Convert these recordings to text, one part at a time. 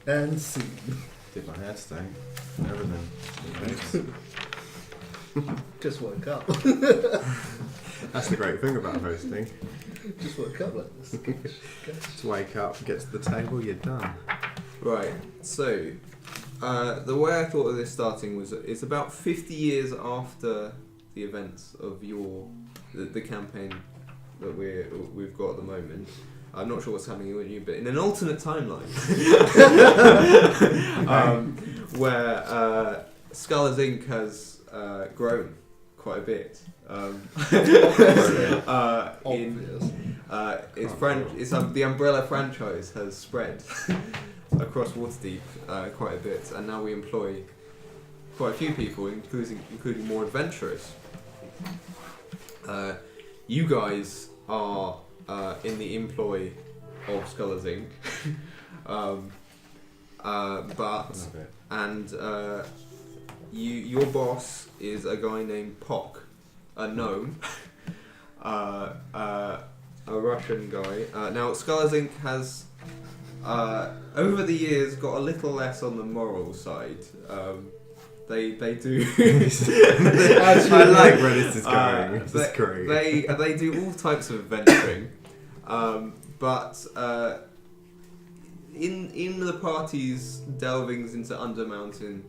And scene. Did my hair stay? Everything. Just woke up. That's the great thing about hosting. Just woke up like this. Just wake up, get to the table, you're done. Right, so the way I thought of this starting was it's about 50 years after the events of the campaign that we've got at the moment. I'm not sure what's happening with you, but in an alternate timeline where Scholars Inc. has grown quite a bit. The Umbrella franchise has spread across Waterdeep quite a bit, and now we employ quite a few people, including more adventurers. You guys are in the employ of Scholars Inc. Your boss is a guy named Pock, a gnome, a Russian guy. Now Scholars Inc. has over the years got a little less on the moral side. They do. I like where this is going. This is great. They do all types of adventuring, but in the party's delvings into Undermountain,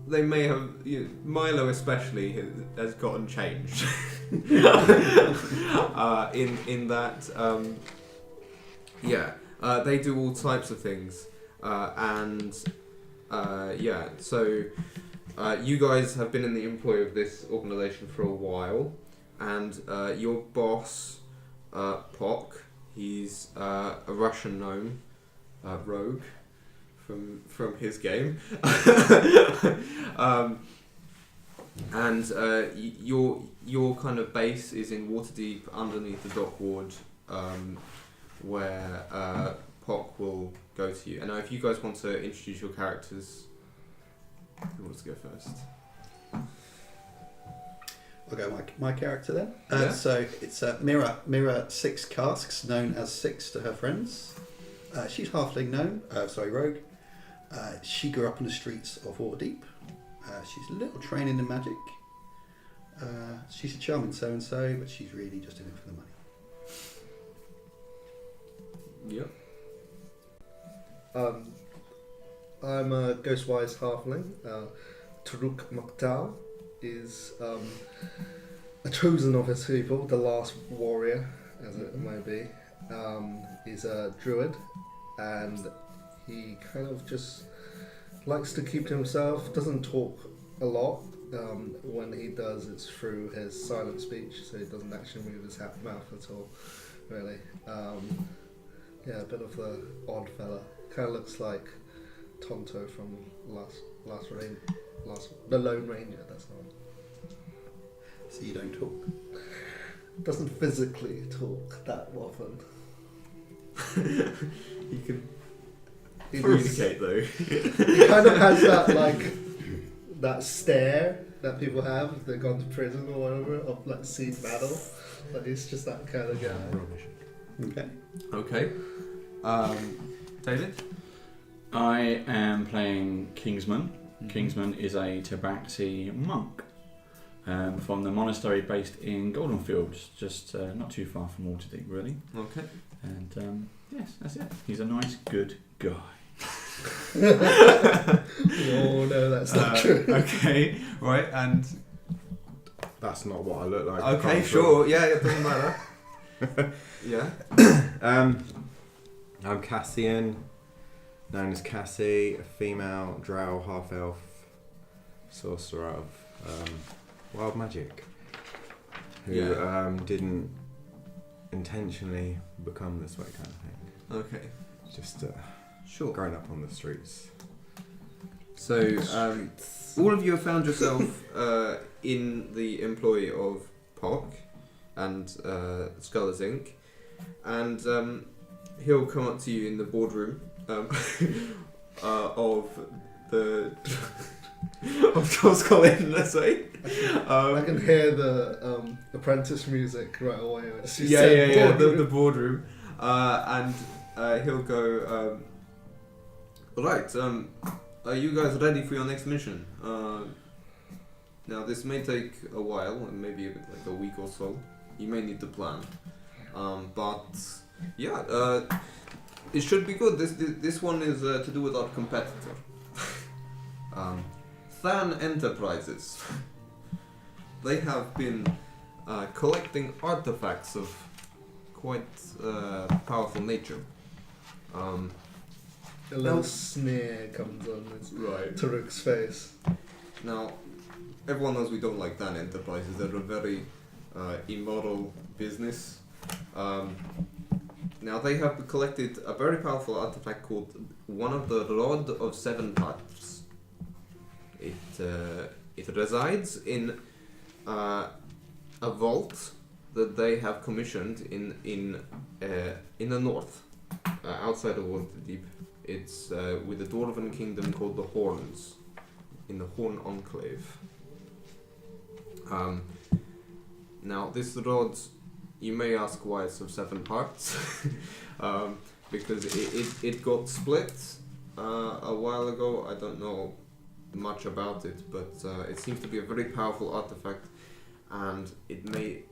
they may have Milo especially has gotten changed. In that, they do all types of things, So you guys have been in the employ of this organisation for a while, and your boss, Pock, he's a Russian gnome, rogue from his game, your kind of base is in Waterdeep underneath the dock ward, where Pock will go to you. And now, if you guys want to introduce your characters. Who wants to go first? I'll go my character then. Yeah. So it's Mira Six Casks, known as Six to her friends. She's halfling gnome, rogue. She grew up in the streets of Waterdeep. She's a little trained in magic. She's a charming so-and-so, but she's really just in it for the money. Yep. I'm a Ghostwise halfling. Taruk Maktal is a chosen of his people, the last warrior, as it may be. He's a druid, and he kind of just likes to keep to himself, doesn't talk a lot. When he does, it's through his silent speech, so he doesn't actually move his mouth at all, really. A bit of the odd fella. Kind of looks like Tonto from The Lone Ranger, that's the one. So you don't talk? Doesn't physically talk that often. You can communicate though. He kind of has that stare that people have if they've gone to prison or whatever, of seen battle. But he's just that kind of guy. Okay. David? I am playing Kingsman. Mm-hmm. Kingsman is a Tabaxi monk from the monastery based in Goldenfields, just not too far from Waterdeep, really. Okay. And yes, that's it. He's a nice, good guy. Oh no, that's not true. Okay, right, and that's not what I look like. Okay, sure. Yeah, it doesn't matter. Yeah. I'm Cassian, known as Cassie, a female drow half-elf sorcerer of wild magic, who didn't intentionally become this way, kind of thing. Okay. Just sure. Growing up on the streets. So, all of you have found yourself in the employ of Pock and Scholars Inc. And he'll come up to you in the boardroom of the of Charles Collins, let's say. I can hear the Apprentice music right away. The boardroom. And he'll go, Right. Are you guys ready for your next mission? Now this may take a while, maybe like a week or so. You may need to plan. But yeah, it should be good. This one is to do with our competitor, Than Enterprises. They have been collecting artifacts of quite powerful nature. A little sneer comes on Taruk's face. Now, everyone knows we don't like Dan Enterprises. They're a very immoral business. Now, they have collected a very powerful artifact called one of the Rod of Seven Parts. It resides in a vault that they have commissioned in the north, outside of Waterdeep. It's with a dwarven kingdom called the Horns, in the Horn Enclave. Now, this rod, you may ask why it's of 7 parts, because it got split a while ago. I don't know much about it, but it seems to be a very powerful artifact, and it may,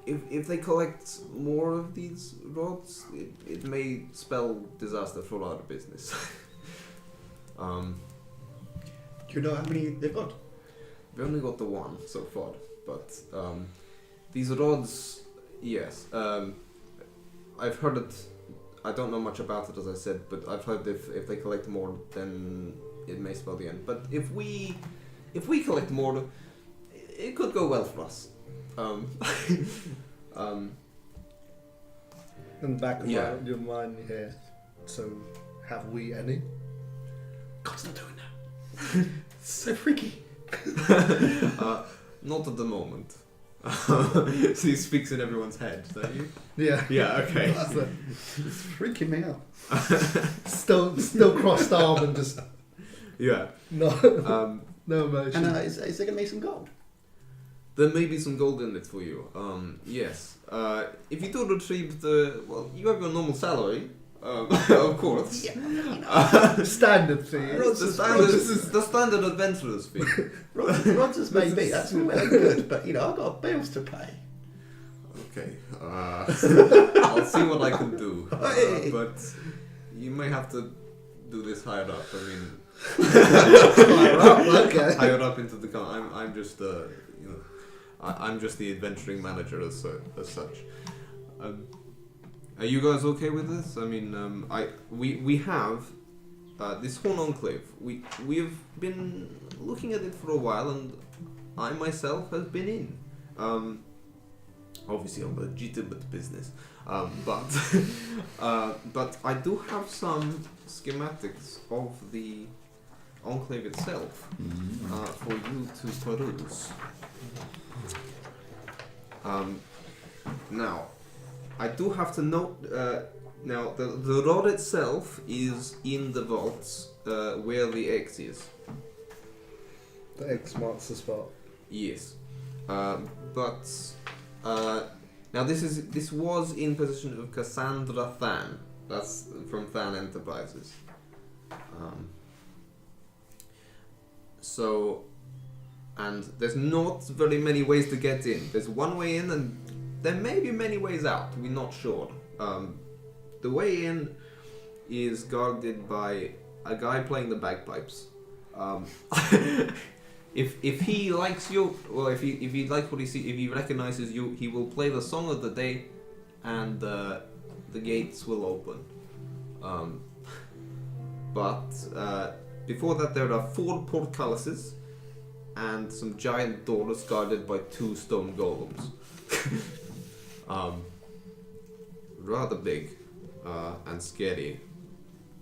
if they collect more of these rods, it may spell disaster for our business. Do you know how many they've got? We only got the one so far, but these rods, yes. I've heard it. I don't know much about it, as I said, but I've heard if they collect more, then it may spell the end. But if we collect more, it could go well for us. In the back of Yeah. your mind here. So, have we any? God's not doing that. It's so freaky. Not at the moment. So he speaks in everyone's head, don't you? Yeah. Yeah. Okay. It's freaking me out. Still crossed arm and just Yeah. no emotion. And is there going to be some gold? There may be some gold in it for you. Yes. If you do retrieve you have your normal salary, of course. Yeah. Standard fee. The standard adventurer's fee. Rogers may be, that's all well and good, but I've got bills to pay. Okay. I'll see what I can do. Hey. But you may have to do this higher up. I mean, Okay. higher up into the I'm just I'm just the adventuring manager as such. Are you guys okay with this? I mean, we have this Horn Enclave. We've been looking at it for a while, and I myself have been in. Obviously on legitimate business, but I do have some schematics of the Enclave itself for you to peruse. Now, I do have to note. Now, the rod itself is in the vaults where the X is. The X marks the spot. Yes, but now this was in possession of Cassandra Than. That's from Than Enterprises. So, and there's not very many ways to get in. There's one way in, and there may be many ways out. We're not sure. The way in is guarded by a guy playing the bagpipes. If he likes you, well, if he likes what he sees, if he recognizes you, he will play the song of the day, and the gates will open. But before that, there are 4 portcullises and some giant doors guarded by 2 stone golems. Rather big and scary,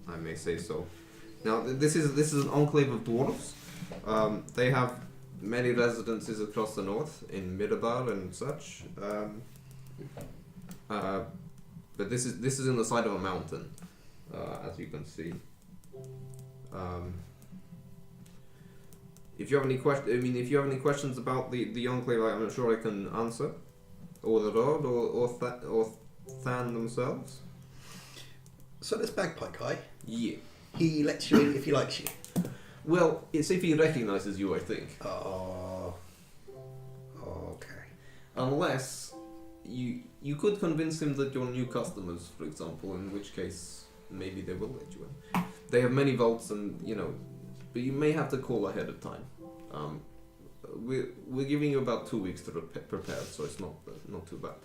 I may say so. Now, this is an enclave of dwarves. They have many residences across the north, in Middelbar and such. But this is in the side of a mountain, as you can see. If you have any questions about the enclave, I'm sure I can answer, or the road, or Than themselves. So this bagpipe guy, Yeah. he lets you in if he likes you. Well, it's if he recognizes you, I think. Oh. Okay. Unless you could convince him that you're new customers, for example, in which case maybe they will let you in. They have many vaults, and but you may have to call ahead of time. We're giving you about 2 weeks to prepare, so it's not too bad.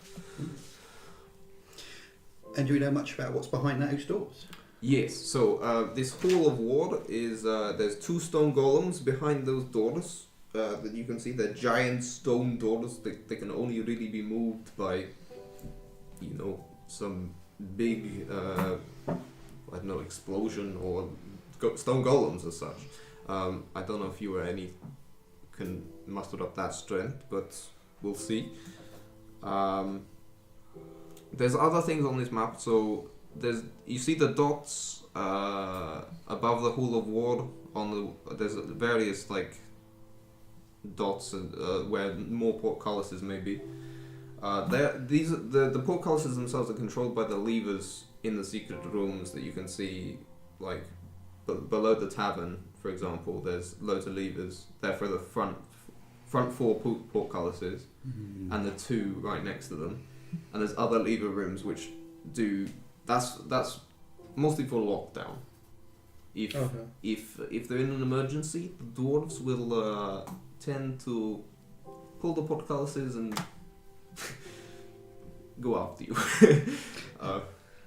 And do we know much about what's behind those doors? Yes. So this hall of war is there's 2 stone golems behind those doors that you can see. They're giant stone doors. They can only really be moved by, some big I don't know, explosion or stone golems as such. I don't know if you can muster up that strength, but we'll see. There's other things on this map. So you see the dots above the Hall of War. There's various dots where more portcullises may be. The portcullises themselves are controlled by the levers in the secret rooms that you can see, below the tavern, for example. There's loads of levers there for the front 4 portcullises, and the 2 right next to them. And there's other lever rooms which do. That's mostly for lockdown. If they're in an emergency, the dwarves will tend to pull the portcullises and go after you.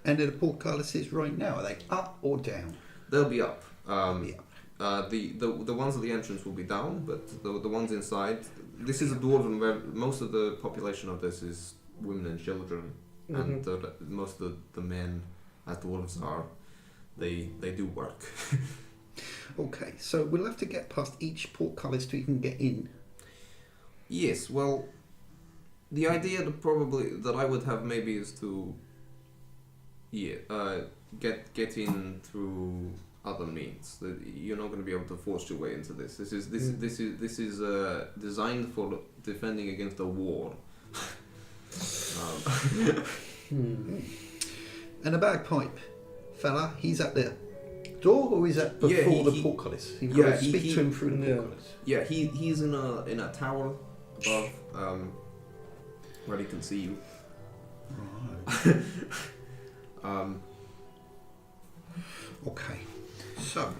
And are the portcullises right now, are they up or down? They'll be up. The ones at the entrance will be down, but the ones inside. This is a dwarven where most of the population of this is women and children, and most of the men, as dwarves are, they do work. Okay, so we'll have to get past each portcullis to even get in. Yes, well, the idea that I would have maybe is to get in through other means. That you're not going to be able to force your way into this. This is designed for defending against a war. And a bagpipe fella, he's at the door, or is that before the portcullis? You've got to speak to him through the portcullis. Yeah, he's in a tower above, where he can see you. Right. Okay, so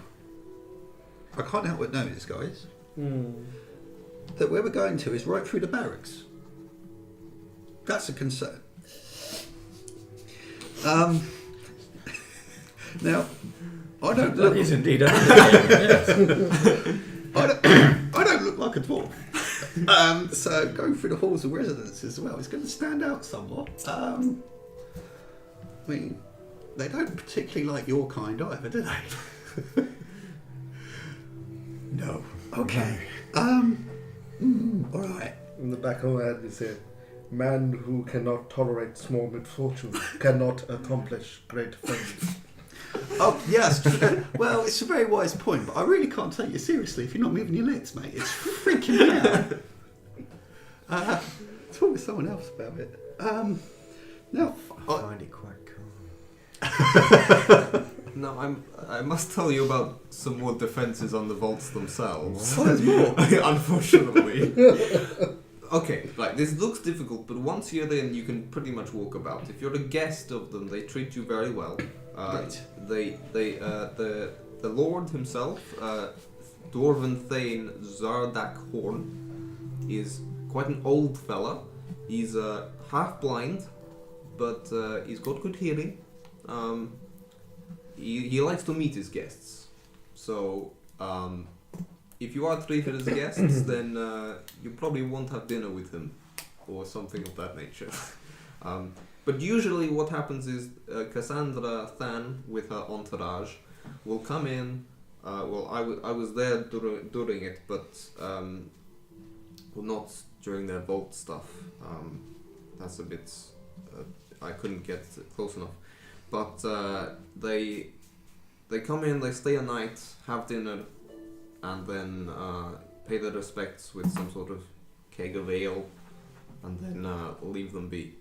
I can't help but notice, guys, that where we're going to is right through the barracks. That's a concern. Now, I don't look. That is indeed a I don't look like a dwarf. So going through the halls of residence as well is going to stand out somewhat. I mean, they don't particularly like your kind either, do they? No. Okay. All right. In the back of my head, you say, "Man who cannot tolerate small misfortune cannot accomplish great things." Oh, yes. Well, it's a very wise point, but I really can't take you seriously if you're not moving your lips, mate. It's freaking me out. Talk with someone else about it. Now, I find it quite cool. No, I must tell you about some more defenses on the vaults themselves. there's more. Unfortunately. Okay, this looks difficult, but once you're in, you can pretty much walk about. If you're a guest of them, they treat you very well. Right. The Lord himself, Dwarven Thane Zardak Horn, is quite an old fella. He's half blind, but he's got good hearing. He likes to meet his guests. So if you are treated as guests, then you probably won't have dinner with him or something of that nature. But usually what happens is Cassandra Than with her entourage will come in. I was there during it, but not during their vault stuff. That's a bit... I couldn't get close enough. But they come in, they stay a night, have dinner, and then pay their respects with some sort of keg of ale, and then leave them be.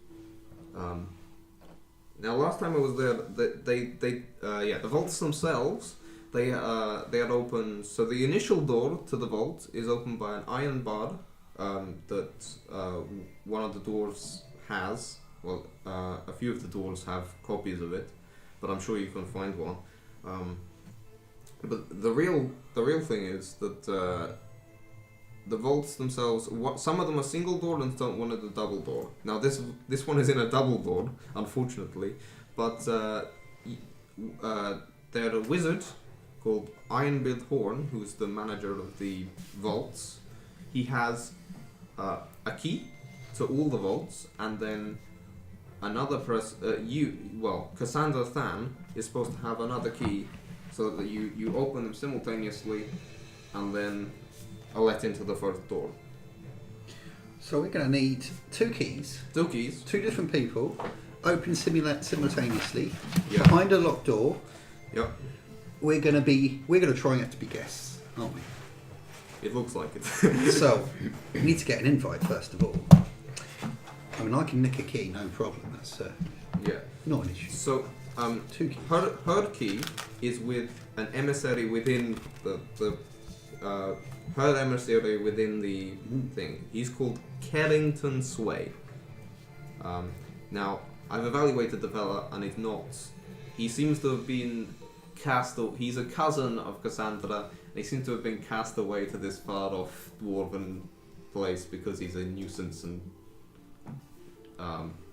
Now, last time I was there, the vaults themselves they had opened. So the initial door to the vault is opened by an iron bar that one of the dwarves has. Well, a few of the dwarves have copies of it, but I'm sure you can find one. But the real thing is that the vaults themselves, some of them are single door and some one is a double door. Now this one is in a double door, unfortunately, but they had a wizard called Ironbeard Horn, who's the manager of the vaults. He has a key to all the vaults, and then another Cassandra Than is supposed to have another key, so that you open them simultaneously, and then are let into the first door. So we're going to need 2 keys. 2 keys. 2 different people, open simultaneously, Yeah. behind a locked door. Yep. We're going to try and have to be guests, aren't we? It looks like it. So we need to get an invite first of all. I mean, I can nick a key, no problem. That's Yeah. not an issue. So 2 keys. her key is with an emissary within her emissary within the thing. He's called Carrington Sway. Now, I've evaluated the fella, and it's not. He seems to have been cast. He's a cousin of Cassandra, and he seems to have been cast away to this far-off dwarven place because he's a nuisance. And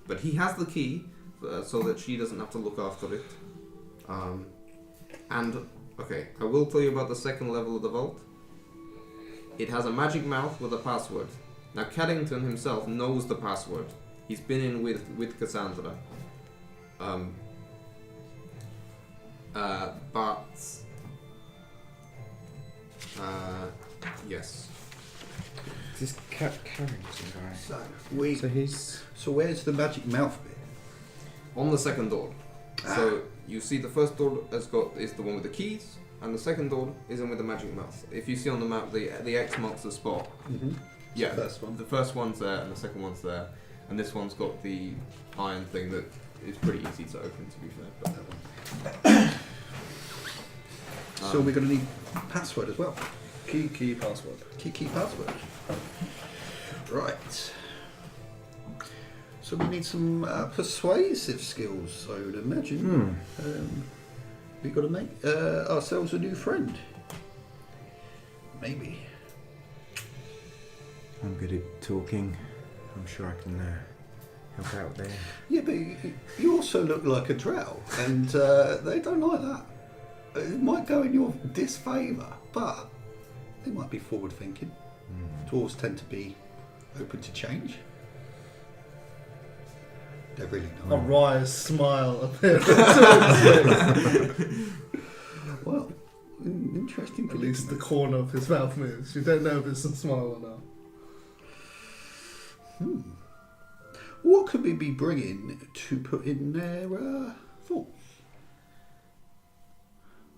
but he has the key, so that she doesn't have to look after it. And okay, I will tell you about the second level of the vault. It has a magic mouth with a password. Now, Carrington himself knows the password. He's been in with Cassandra. Yes. This Carrington guy. So where's the magic mouth bit? On the second door. So you see the first door is the one with the keys, and the second door is in with the magic mouth. If you see on the map, the X marks the spot. Mm-hmm. Yeah, the first one. The first one's there, and the second one's there, and this one's got the iron thing that is pretty easy to open. To be fair, So we're going to need password as well. Key password. Key password. Right. So we need some persuasive skills, I would imagine. We've got to make ourselves a new friend. Maybe. I'm good at talking. I'm sure I can help out there. Yeah, but you also look like a drow, and they don't like that. It might go in your disfavour, but they might be forward-thinking. Dwarves tend to be open to change. They're really A not. wry smile appeared. Well, interesting. At least the corner of his mouth moves. You don't know if it's a smile or not. What could we be bringing to put in their thoughts?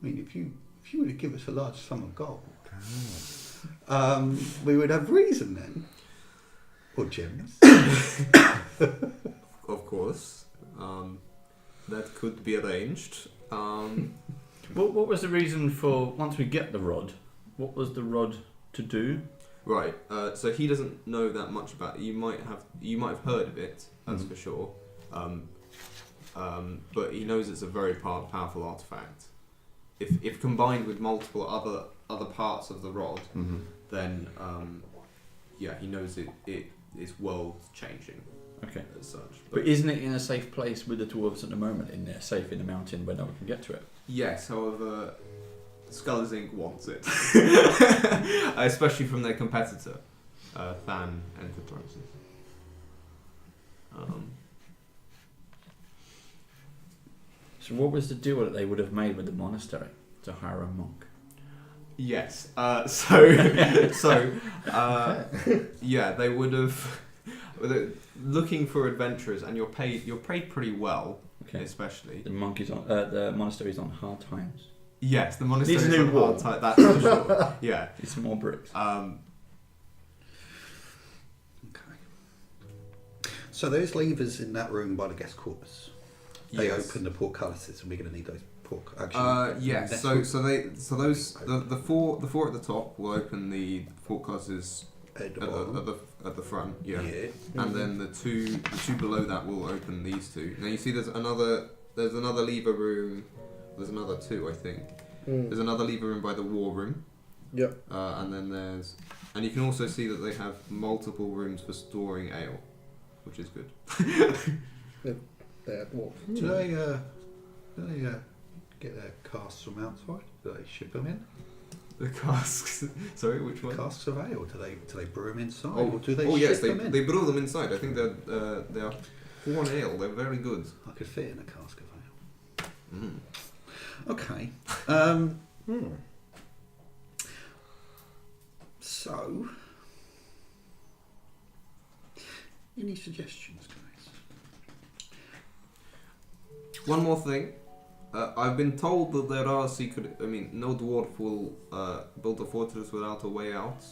I mean, if you were to give us a large sum of gold, we would have reason then, or gems. of course, that could be arranged. What was the reason for, once we get the rod, what was the rod to do? Right. So he doesn't know that much about it. You might have heard of it, that's for sure. But he knows it's a very powerful artifact. If combined with multiple other parts of the rod, then he knows it is world changing. Okay. As such. But isn't it in a safe place with the dwarves at the moment? In there, safe in the mountain where no one can get to it. Yes. However, Scullers Inc. wants it, especially from their competitor, Than Enterprises. So what was the deal that they would have made with the monastery to hire a monk? Yes. They would have looking for adventurers, and you're paid pretty well, Okay. especially. The monk is on. The monastery's on hard times. Yes, the monastery Needs is a new on wall. hard time. That's for sure. Yeah. Need some more bricks. Okay. So those levers in that room by the guest quarters, they Yes. open the portcullises, and we're going to need those or actually? Yes. network? The four at the top will open the fort classes At the at bottom. the front. Yeah. Yeah. And then the two below that will open these two. Now you see there's another lever room. There's another two, I think. There's another lever room by the war room. Yep. And then and you can also see that they have multiple rooms for storing ale, which is good. They're dwarf. Do they get their casks from outside? Do they ship them in? The casks. Sorry, which one? Casks of ale. Do they brew them inside, Oh, or do they oh ship yes, them in? they brew them inside. I think they are corn ale. They're very good. I could fit in a cask of ale. Mm. Okay. So, any suggestions, guys? One more thing. I've been told that there are secret. I mean, no dwarf will build a fortress without a way out.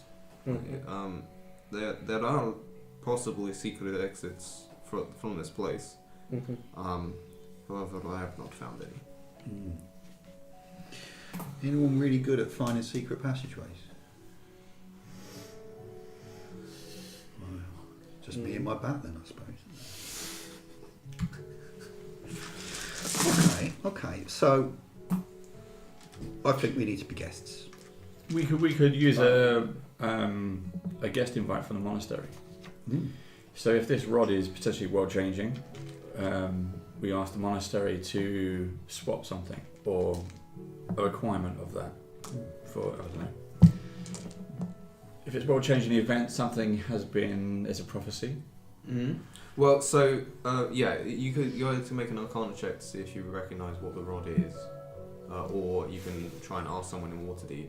There are possibly secret exits from this place. However, I have not found any. Anyone really good at finding secret passageways? Well, just me and my bat then, I suppose. Okay. So, I think we need to be guests. We could use a guest invite from the monastery. So if this rod is potentially world changing, we ask the monastery to swap something or a requirement of that for, I don't know. If it's world changing event, something has been, it's a prophecy. Well, so you have to make an Arcana check to see if you recognise what the rod is, or you can try and ask someone in Waterdeep.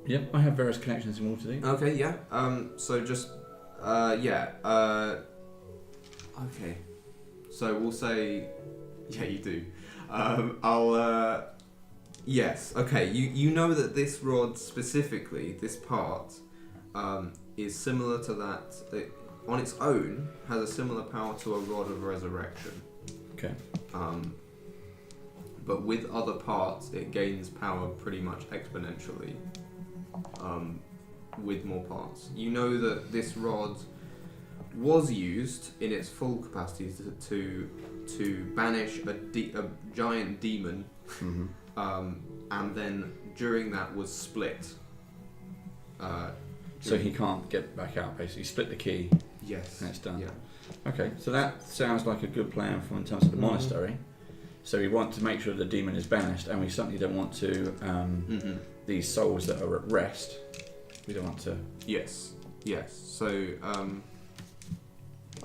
Yep, I have various connections in Waterdeep. Okay, yeah. So just okay. So we'll say, yeah, you do. Yes. Okay. You know that this rod specifically, this part, is similar to that. It, on its own, has a similar power to a rod of resurrection. Okay. But with other parts, it gains power pretty much exponentially. With more parts. You know that this rod was used in its full capacity to banish a giant demon, and then during that was split. So he can't get back out, basically. Split the key Yes. and it's done. Yeah. Okay, so that sounds like a good plan in terms of the monastery. So we want to make sure the demon is banished, and we certainly don't want to these souls that are at rest. We don't want to. Yes. So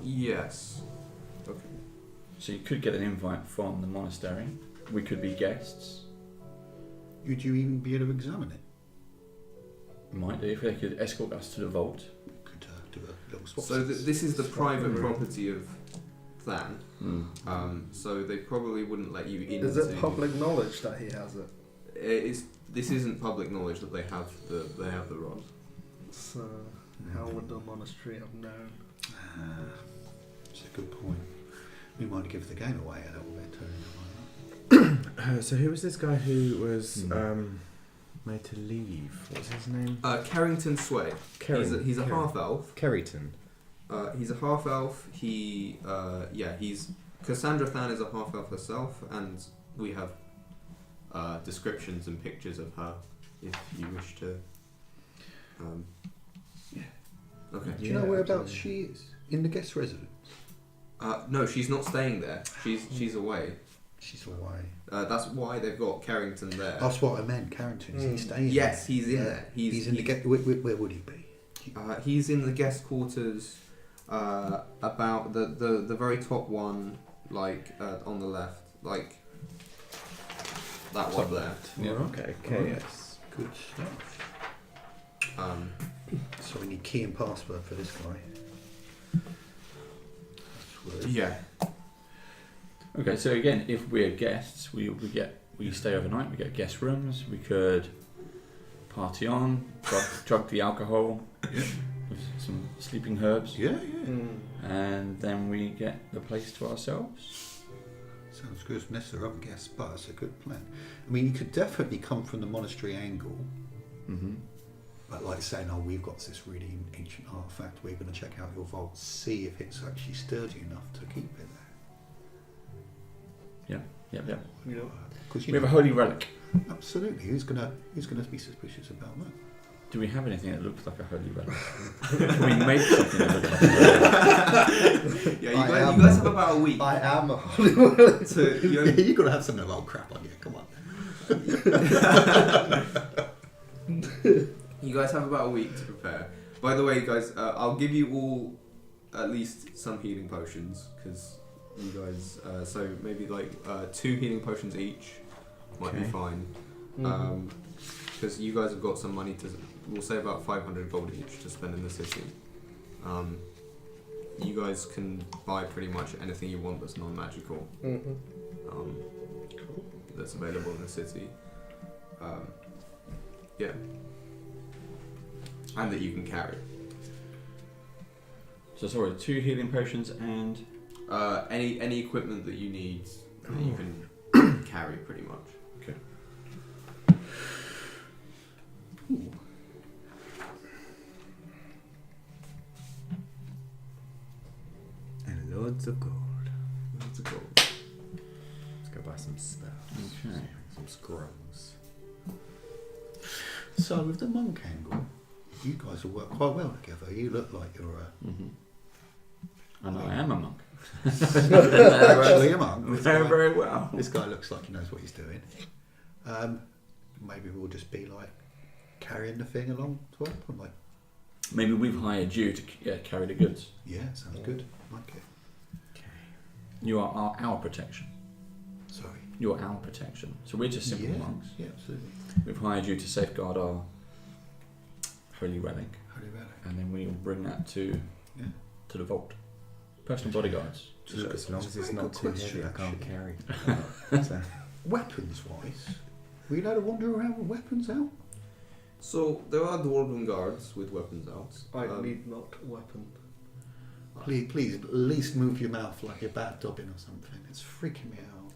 yes. Okay. So you could get an invite from the monastery. We could be guests. Would you even be able to examine it? Might do if they could escort us to the vault. Could do a little swap. So this is the private property of Than. So they probably wouldn't let you in. Is it public knowledge that he has it? This isn't public knowledge that they have the rod. So how would the monastery have known? That's a good point. We might give the game away a little bit. So who was this guy who was made to leave? What's his name? Carrington Sway. He's a half elf. Kerriton. He's a half elf. He's Cassandra Than is a half elf herself, and we have descriptions and pictures of her if you wish to. Okay. Do you know whereabouts she is? In the guest residence? No, she's not staying there. She's away. She's away. That's why they've got Carrington there. That's what I meant. Carrington, is he staying Yes, there? he's in there. He's in the guest. Where would he be? He's in the guest quarters. About the very top one, like on the left, like that one there. Yeah. Okay. Yes. Good stuff. So we need key and password for this guy. That's weird. Yeah. Okay, so again, if we're guests, we stay overnight. We get guest rooms. We could party on, drug the alcohol with some sleeping herbs. Yeah. And then we get the place to ourselves. Sounds good. Unless there are other guests, but it's a good plan. I mean, you could definitely come from the monastery angle. Mm-hmm. But like saying, oh, we've got this really ancient artifact, we're going to check out your vault, see if it's actually sturdy enough to keep it there. Yeah. Because We have a holy relic. absolutely. Who's going to be suspicious about that? Do we have anything that looks like a holy relic? Can we make something that looks like a holy relic? Yeah, you guys have about a week. I am a Hollywood. You've got to have some of old crap on you. Come on. You guys have about a week to prepare. By the way, guys, I'll give you all at least some healing potions because you guys. So maybe like 2 healing potions each might be fine. Because you guys have got some money to. We'll say about 500 gold each to spend in the city. You guys can buy pretty much anything you want that's non-magical. That's available in the city. Yeah. And that you can carry. So sorry, 2 healing potions and Any equipment that you need that you can carry pretty much. okay. Ooh. And loads of gold. Loads of gold. Let's go buy some spells. Okay. Some scrolls. So with the monk angle, you guys will work quite well together. You look like you're And I am a monk. actually a monk. Very, very well. This guy looks like he knows what he's doing. Maybe we'll just be like carrying the thing along to work. I'm like, Maybe we've hired you to carry the goods. yeah, sounds good. Like it. You are our protection. Sorry. You're our protection. So we're just simple monks. Yeah, absolutely. We've hired you to safeguard our holy relic, Holy relic. and then we'll bring that to the vault. Personal bodyguards. Look, as long as it's not too heavy, I can't carry. So, Weapons wise, we allowed to wander around with weapons out? So there are dwarven guards with weapons out. I need not a weapon. Please, at least move your mouth like you're bat dobbing or something. It's freaking me out.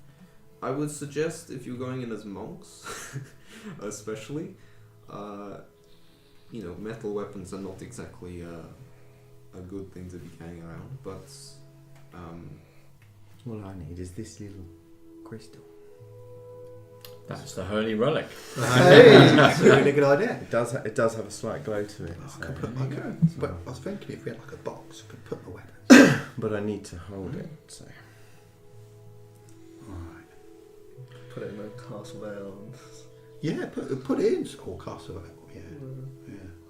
I would suggest if you're going in as monks, especially, metal weapons are not exactly a good thing to be carrying around. But all I need is this little crystal. That's the holy relic. Hey, that's a really good idea. It does have a slight glow to it. So. But I was thinking if we had like a box, we could put the weapons. But I need to hold it. So. Alright. Put it in a castle veil and Yeah, put it in or castle. Yeah.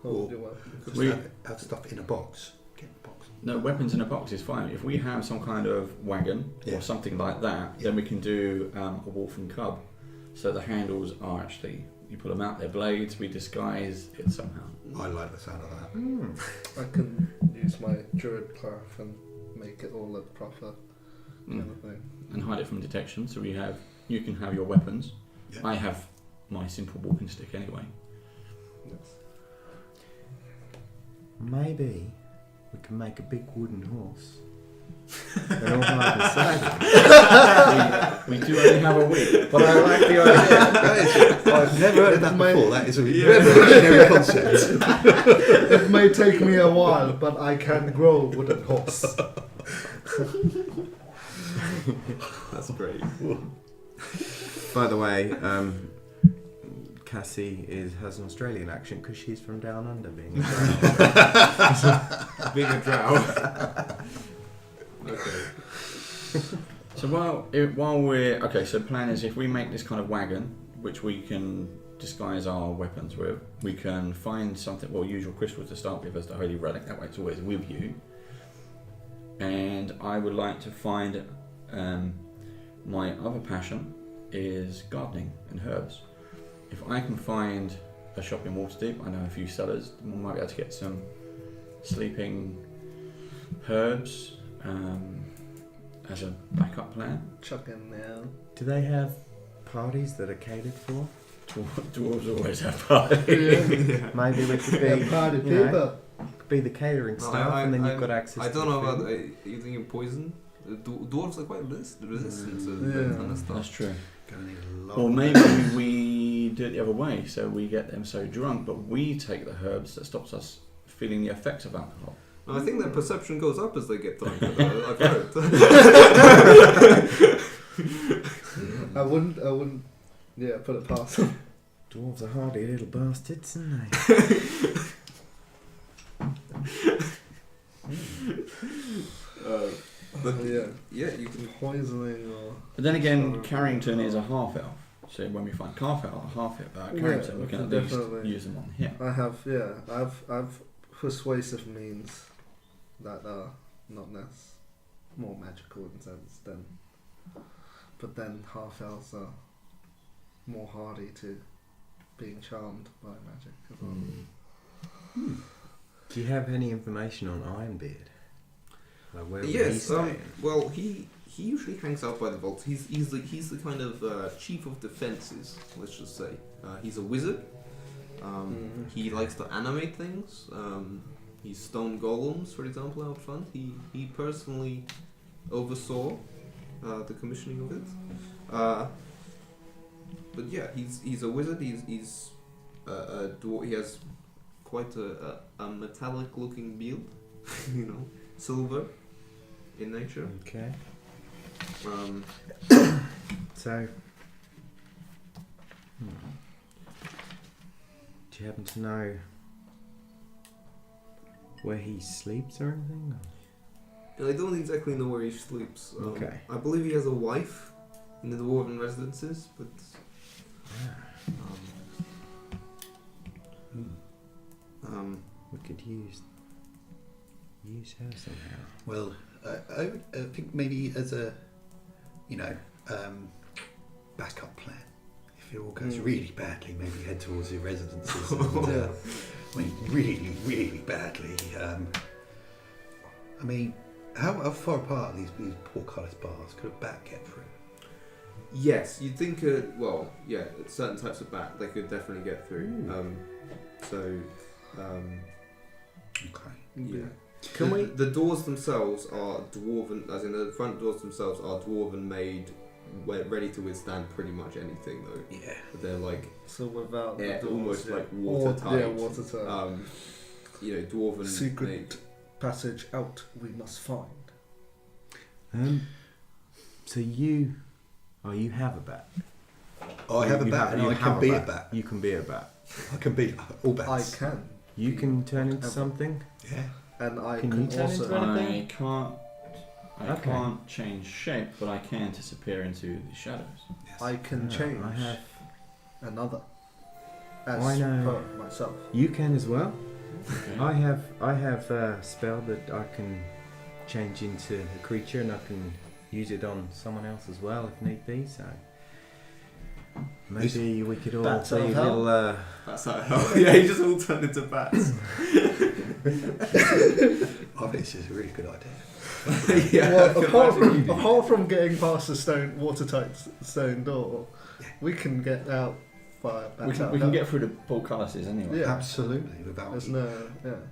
hold Or your weapon. just have stuff in a box. Get a box. No, weapons in a box is fine. If we have some kind of wagon or something like that, then we can do a wolf and cub. So the handles are actually, you put them out, they're blades, we disguise it somehow. I like the sound of that. I can use my druid cloth and make it all look proper kind of thing. And hide it from detection. So you can have your weapons. Yeah. I have my simple walking stick anyway. Yes. Maybe we can make a big wooden horse. And all hide inside it. We do only have a week. But I like the idea. I've never heard of that before. That is a revolutionary concept. It may take me a while, but I can grow a wooden horse. that's great. By the way, Cassie has an Australian accent because she's from down under, being a drow. Being a drow. Okay. So while we're so plan is if we make this kind of wagon, which we can disguise our weapons with, we can find something. Well, use your crystal to start with as the holy relic. That way, it's always with you. And I would like to find my other passion is gardening and herbs. If I can find a shop in Waterdeep, I know a few sellers. We might be able to get some sleeping herbs. As a backup plan. Chuck in now. Do they have parties that are catered for? Dwarves always have parties. Maybe we could be Party you know, people. be the catering staff, and then you've got access. I to don't the know food. about using poison. Dwarves are quite resistant to Yeah. that kind of stuff. That's true. Gonna need a lot. Or of maybe we do it the other way, so we get them so drunk, but we take the herbs that stops us feeling the effects of alcohol. I think their perception goes up as they get drunk. I've heard. I wouldn't, put it past them. Dwarves are hardy little bastards, aren't they? But Yeah. yeah, you can. Poisoning or... But then again, Carrington is a half elf, so when we find Carrington, Yeah, we can at definitely. least use them on him. I've persuasive means that are not more magical in sense than, but then half elves are more hardy to being charmed by magic as well. Do you have any information on Ironbeard? Like where Yes. he's staying? Well, he usually hangs out by the vaults. He's the kind of chief of defenses. Let's just say he's a wizard. He likes to animate things. He's stone golems, for example, out front. He personally oversaw the commissioning of it. But yeah, he's a wizard. He's a dwarf. He has quite a metallic-looking beard, silver in nature. Okay. Um, So, do you happen to know where he sleeps or anything? I don't exactly know where he sleeps. Okay. I believe he has a wife in the dwarven residences, but We could use her somehow. Well, I think maybe as a, backup plan. If it all goes really badly, maybe head towards the residences. And, really, really badly. How far apart are these portcullis bars? Could a bat get through? yes, you'd think. Certain types of bat they could definitely get through. Okay. Yeah. Can we? The doors themselves are dwarven, as in the front doors themselves are dwarven made, ready to withstand pretty much anything though. Yeah. But they're like So without the doors, almost like watertight. Watertight. Dwarven Secret made. passage out we must find. So you have a bat. Oh, I have a bat, and I can be a bat. You can be a bat. I can be all bats. I can. You can turn into something. Yeah. And I Can can you turn also... into anything? I Okay. can't change shape, but I can disappear into the shadows. Yes. I can Yeah, change I have. another. As I know. per myself. You can as well. Okay. I have a spell that I can change into a creature, and I can use it on someone else as well if need be. So maybe we could all Bats be a of hell? little. That's how you just all turn into bats. I think this is a really good idea. Well, apart from getting past the watertight stone door, we can get out by We can get through the portcullises anyway. Yeah. Absolutely, without. There's no,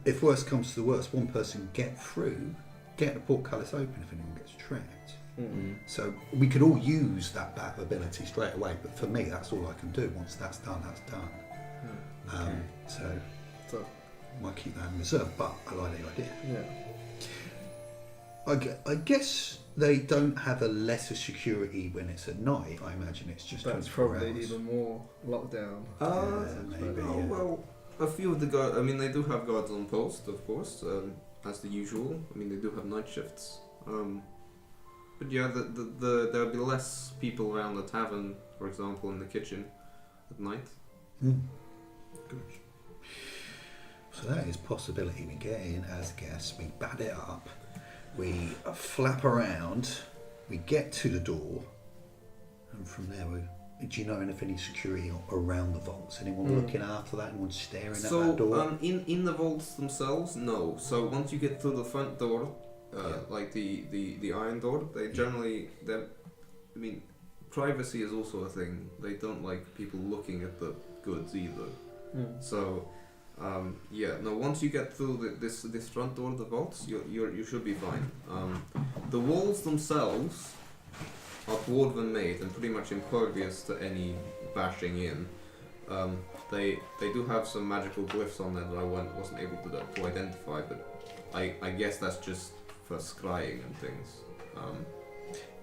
If worst comes to the worst, one person get through, get the portcullis open if anyone gets trapped. So we could all use that bat ability straight away. But for me, that's all I can do. Once that's done, that's done. So might keep that in reserve, but I like the idea. Yeah. I guess they don't have a lesser security when it's at night. I imagine it's just That's 24 probably hours. even more lockdown. Maybe. Oh, Yeah. well, a few of the guards. I mean, they do have guards on post, of course, as the usual. I mean, they do have night shifts. But yeah, there'll be less people around the tavern, for example, in the kitchen at night. So that is a possibility. We get in as guests, we bat it up, we flap around, we get to the door, and from there do you know if any security around the vaults? Anyone looking after that? Anyone staring at that door? In the vaults themselves, no. So once you get through the front door, like the iron door, they generally, privacy is also a thing. They don't like people looking at the goods either. So Yeah. No. Once you get through this front door of the vaults, you should be fine. The walls themselves are dwarven made and pretty much impervious to any bashing in. They do have some magical glyphs on there that I wasn't able to identify, but I guess that's just for scrying and things.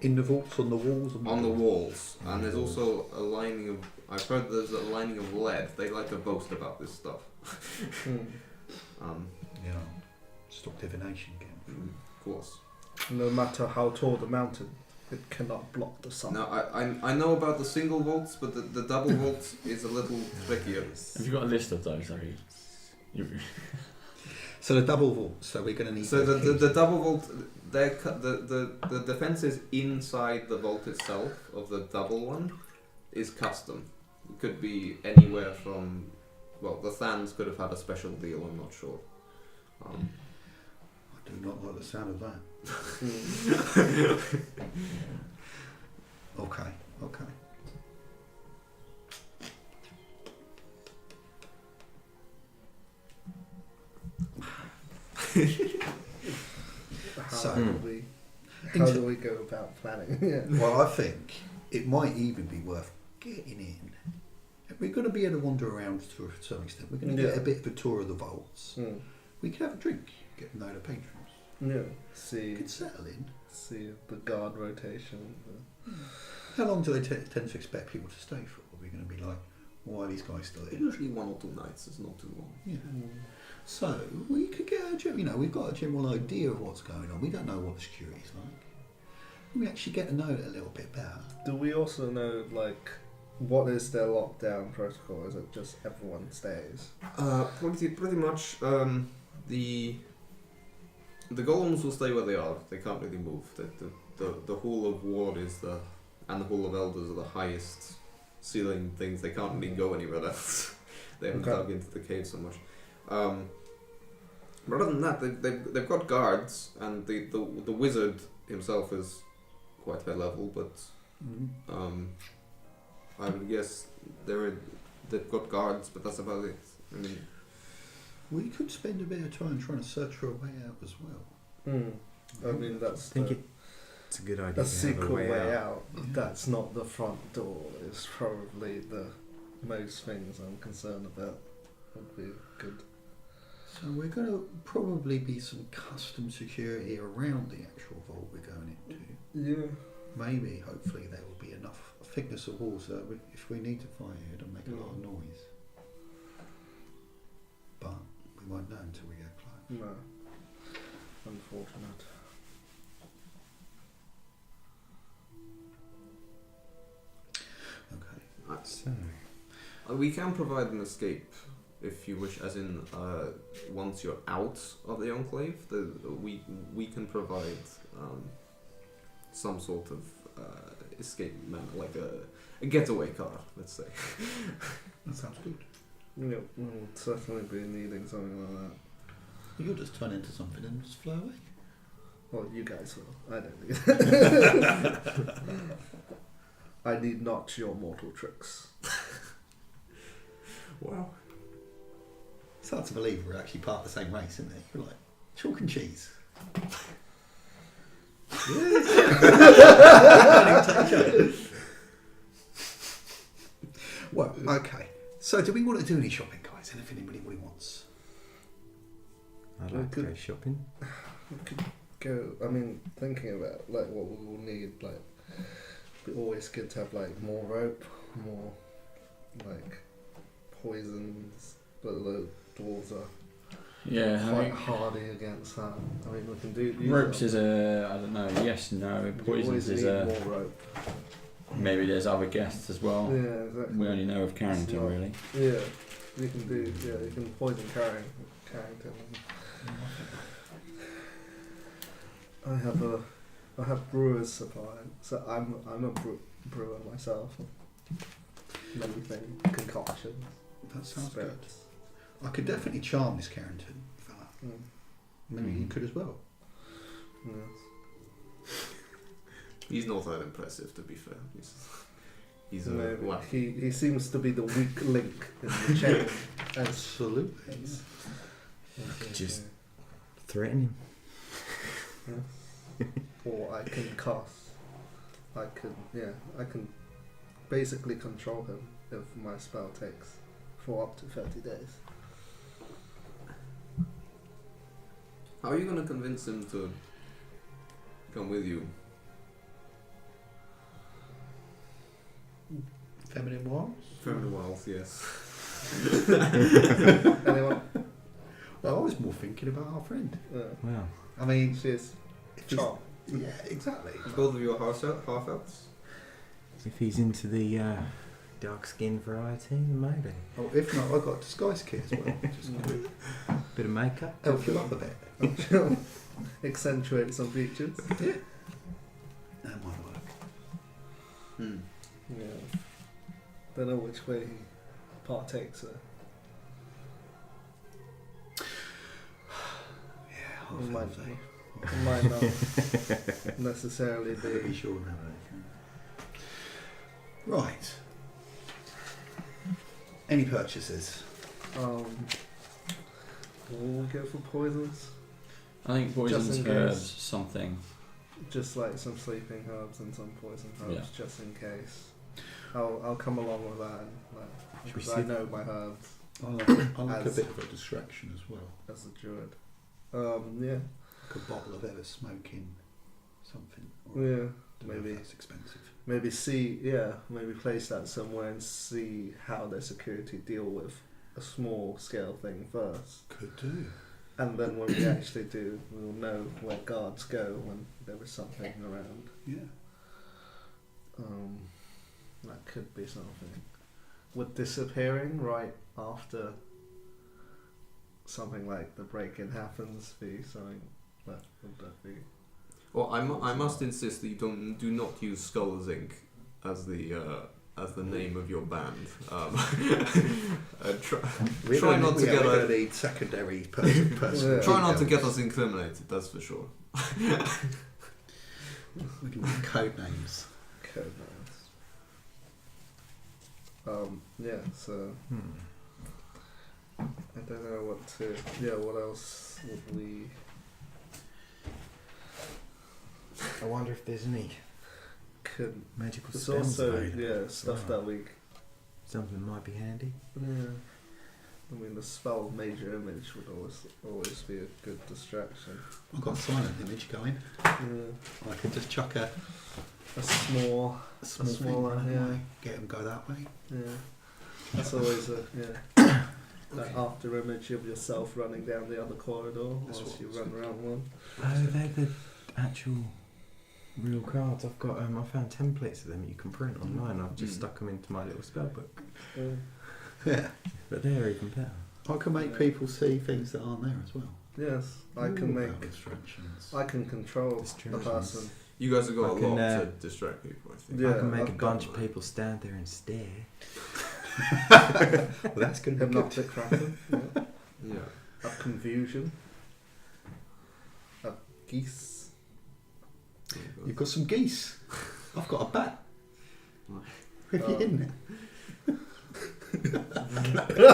In the vaults, on the walls? On the walls. And there's also a lining of... I've heard there's a lining of lead. They like to boast about this stuff. Yeah. Stop divination again. Of course. No matter how tall the mountain, it cannot block the sun. Now, I know about the single vaults, but the double vault is a little trickier. Have you got a list of those? So the double vaults, so we're going to need... So the double vault, the defences inside the vault itself of the double one is custom. It could be anywhere from... Well, the Thans could have had a special deal, I'm not sure. I do not like the sound of that. Okay. How do we go about planning? Yeah. Well, I think it might even be worth getting in. We're going to be able to wander around to a certain extent. We're going to get a bit of a tour of the vaults. We could have a drink, get to know the patrons. Yeah. See. We could settle in. See the guard rotation. How long do they tend to expect people to stay for? Are we going to be like, why are these guys still here? Usually 1 or 2 nights, it's not too long. Yeah. So we could get we've got a general idea of what's going on. We don't know what the security's like. We actually get to know it a little bit better. Do we also know, like, what is their lockdown protocol? Is it just everyone stays? Pretty much. The golems will stay where they are. They can't really move. The Hall of Ward and the Hall of Elders are the highest ceiling things. They can't really go anywhere else. They haven't dug into the cave so much. But other than that, they've got guards, and the wizard himself is quite high level. But I would guess they've got guards, but that's about it. I mean, we could spend a bit of time trying to search for a way out as well. I mean, that's. I think it's a good idea. The to have secret a way out. Yeah. That's not the front door. Is probably the most things I'm concerned about. Would be good. So we're going to probably be some custom security around the actual vault we're going into. Yeah. Maybe, hopefully, there will be enough thickness of walls that if we need to fire, it'll make a lot of noise. But we won't know until we get close. No. Unfortunate. Okay. So, we can provide an escape if you wish, as in once you're out of the Enclave, we can provide some sort of escape manner, like a getaway car, let's say. That sounds good. Yeah, we'll certainly be needing something like that. You'll just turn into something and just fly away. Well, you guys will. I don't need it. I need not your mortal tricks. Wow. It's hard to believe we're actually part of the same race, isn't it? You're like chalk and cheese. Well, okay. So, do we want to do any shopping, guys? Anything anybody wants? I'd like to go shopping. We could go. I mean, thinking about like what we will need, like, it'd be always good to have like more rope, more like poisons, but the dwarves are quite hardy against that. I mean, we can do ropes is a I don't know. Yes, no. Poisons is a more rope. Maybe there's other guests as well. Yeah, exactly. We only know of Carrington, really. Yeah, you can do. Yeah, you can poison Carrington. I have brewer's supply, so I'm a brewer myself. Everything, concoctions. That sounds spirits. good. I could definitely charm this Carrington fella. Maybe you could as well. Yes. He's not that impressive, to be fair. He's a Maybe. what? He seems to be the weak link in the chain. Absolutely. Just threaten him. Or I can cast. I can basically control him if my spell takes for up to 30 days. How are you gonna convince him to come with you? Feminine wiles? Feminine wiles, yes. Anyone? Well, I was more thinking about our friend. Wow. I mean, She's if he's- charm. yeah, exactly. Both of you are half elves. If he's into the dark skin variety, then maybe. Oh, if not, I got a disguise kit as well. Just Bit of makeup. help you up a bit. Accentuate some features. Yeah. That might work. Yeah. Don't know which way he partakes. Yeah, It might, half elves, it might not necessarily Better be be. sure now. Right. Any purchases? We'll go for poisons. I think poisons, Just in herbs, case. something. Just like some sleeping herbs and some poison herbs, just in case. I'll come along with that, Should we because I see- know my herbs I like a As- bit of a distraction as well. as a druid. Yeah, Like a bottle of ever smoking something. Or yeah. I don't know if Maybe that's expensive. maybe place that somewhere and see how their security deal with a small scale thing first. Could do. And then when we actually do, we'll know where guards go when there is something around. Yeah. That could be something. Would disappearing right after something like the break-in happens be something that would that be? Well, I must insist that you do not use Skull's Inc. as the name of your band. Try not to get a need secondary person. Yeah. try not to get us incriminated. That's for sure. We can make code names. Code names. Yeah. So I don't know what to. Yeah. What else would we? I wonder if there's any Could. magical It's spells also available. stuff that we. Something might be handy. Yeah. I mean, the spell major image would always be a good distraction. I've got a silent image going. Yeah. I could just chuck a Small small smaller, thing yeah. that way, get them go that way. Yeah, that's always that after image of yourself running down the other corridor That's whilst what you I was run thinking. around one. Oh, they're the actual real cards. I've got. I found templates of them you can print online. I've just stuck them into my little spell book. Yeah. But they're even better. I can make people see things that aren't there as well. Yes, I can Ooh, make. about distractions. I can control the Distractions. person. You guys have got I a can, lot to distract people, I think. Yeah, I can make I've a got bunch of people stand there and stare. Well, that's going to be good. Hypnotic Kraken. Yeah. Yeah. A confusion. A geese. You've got some geese. I've got a bat. Nice. Have you hidden it?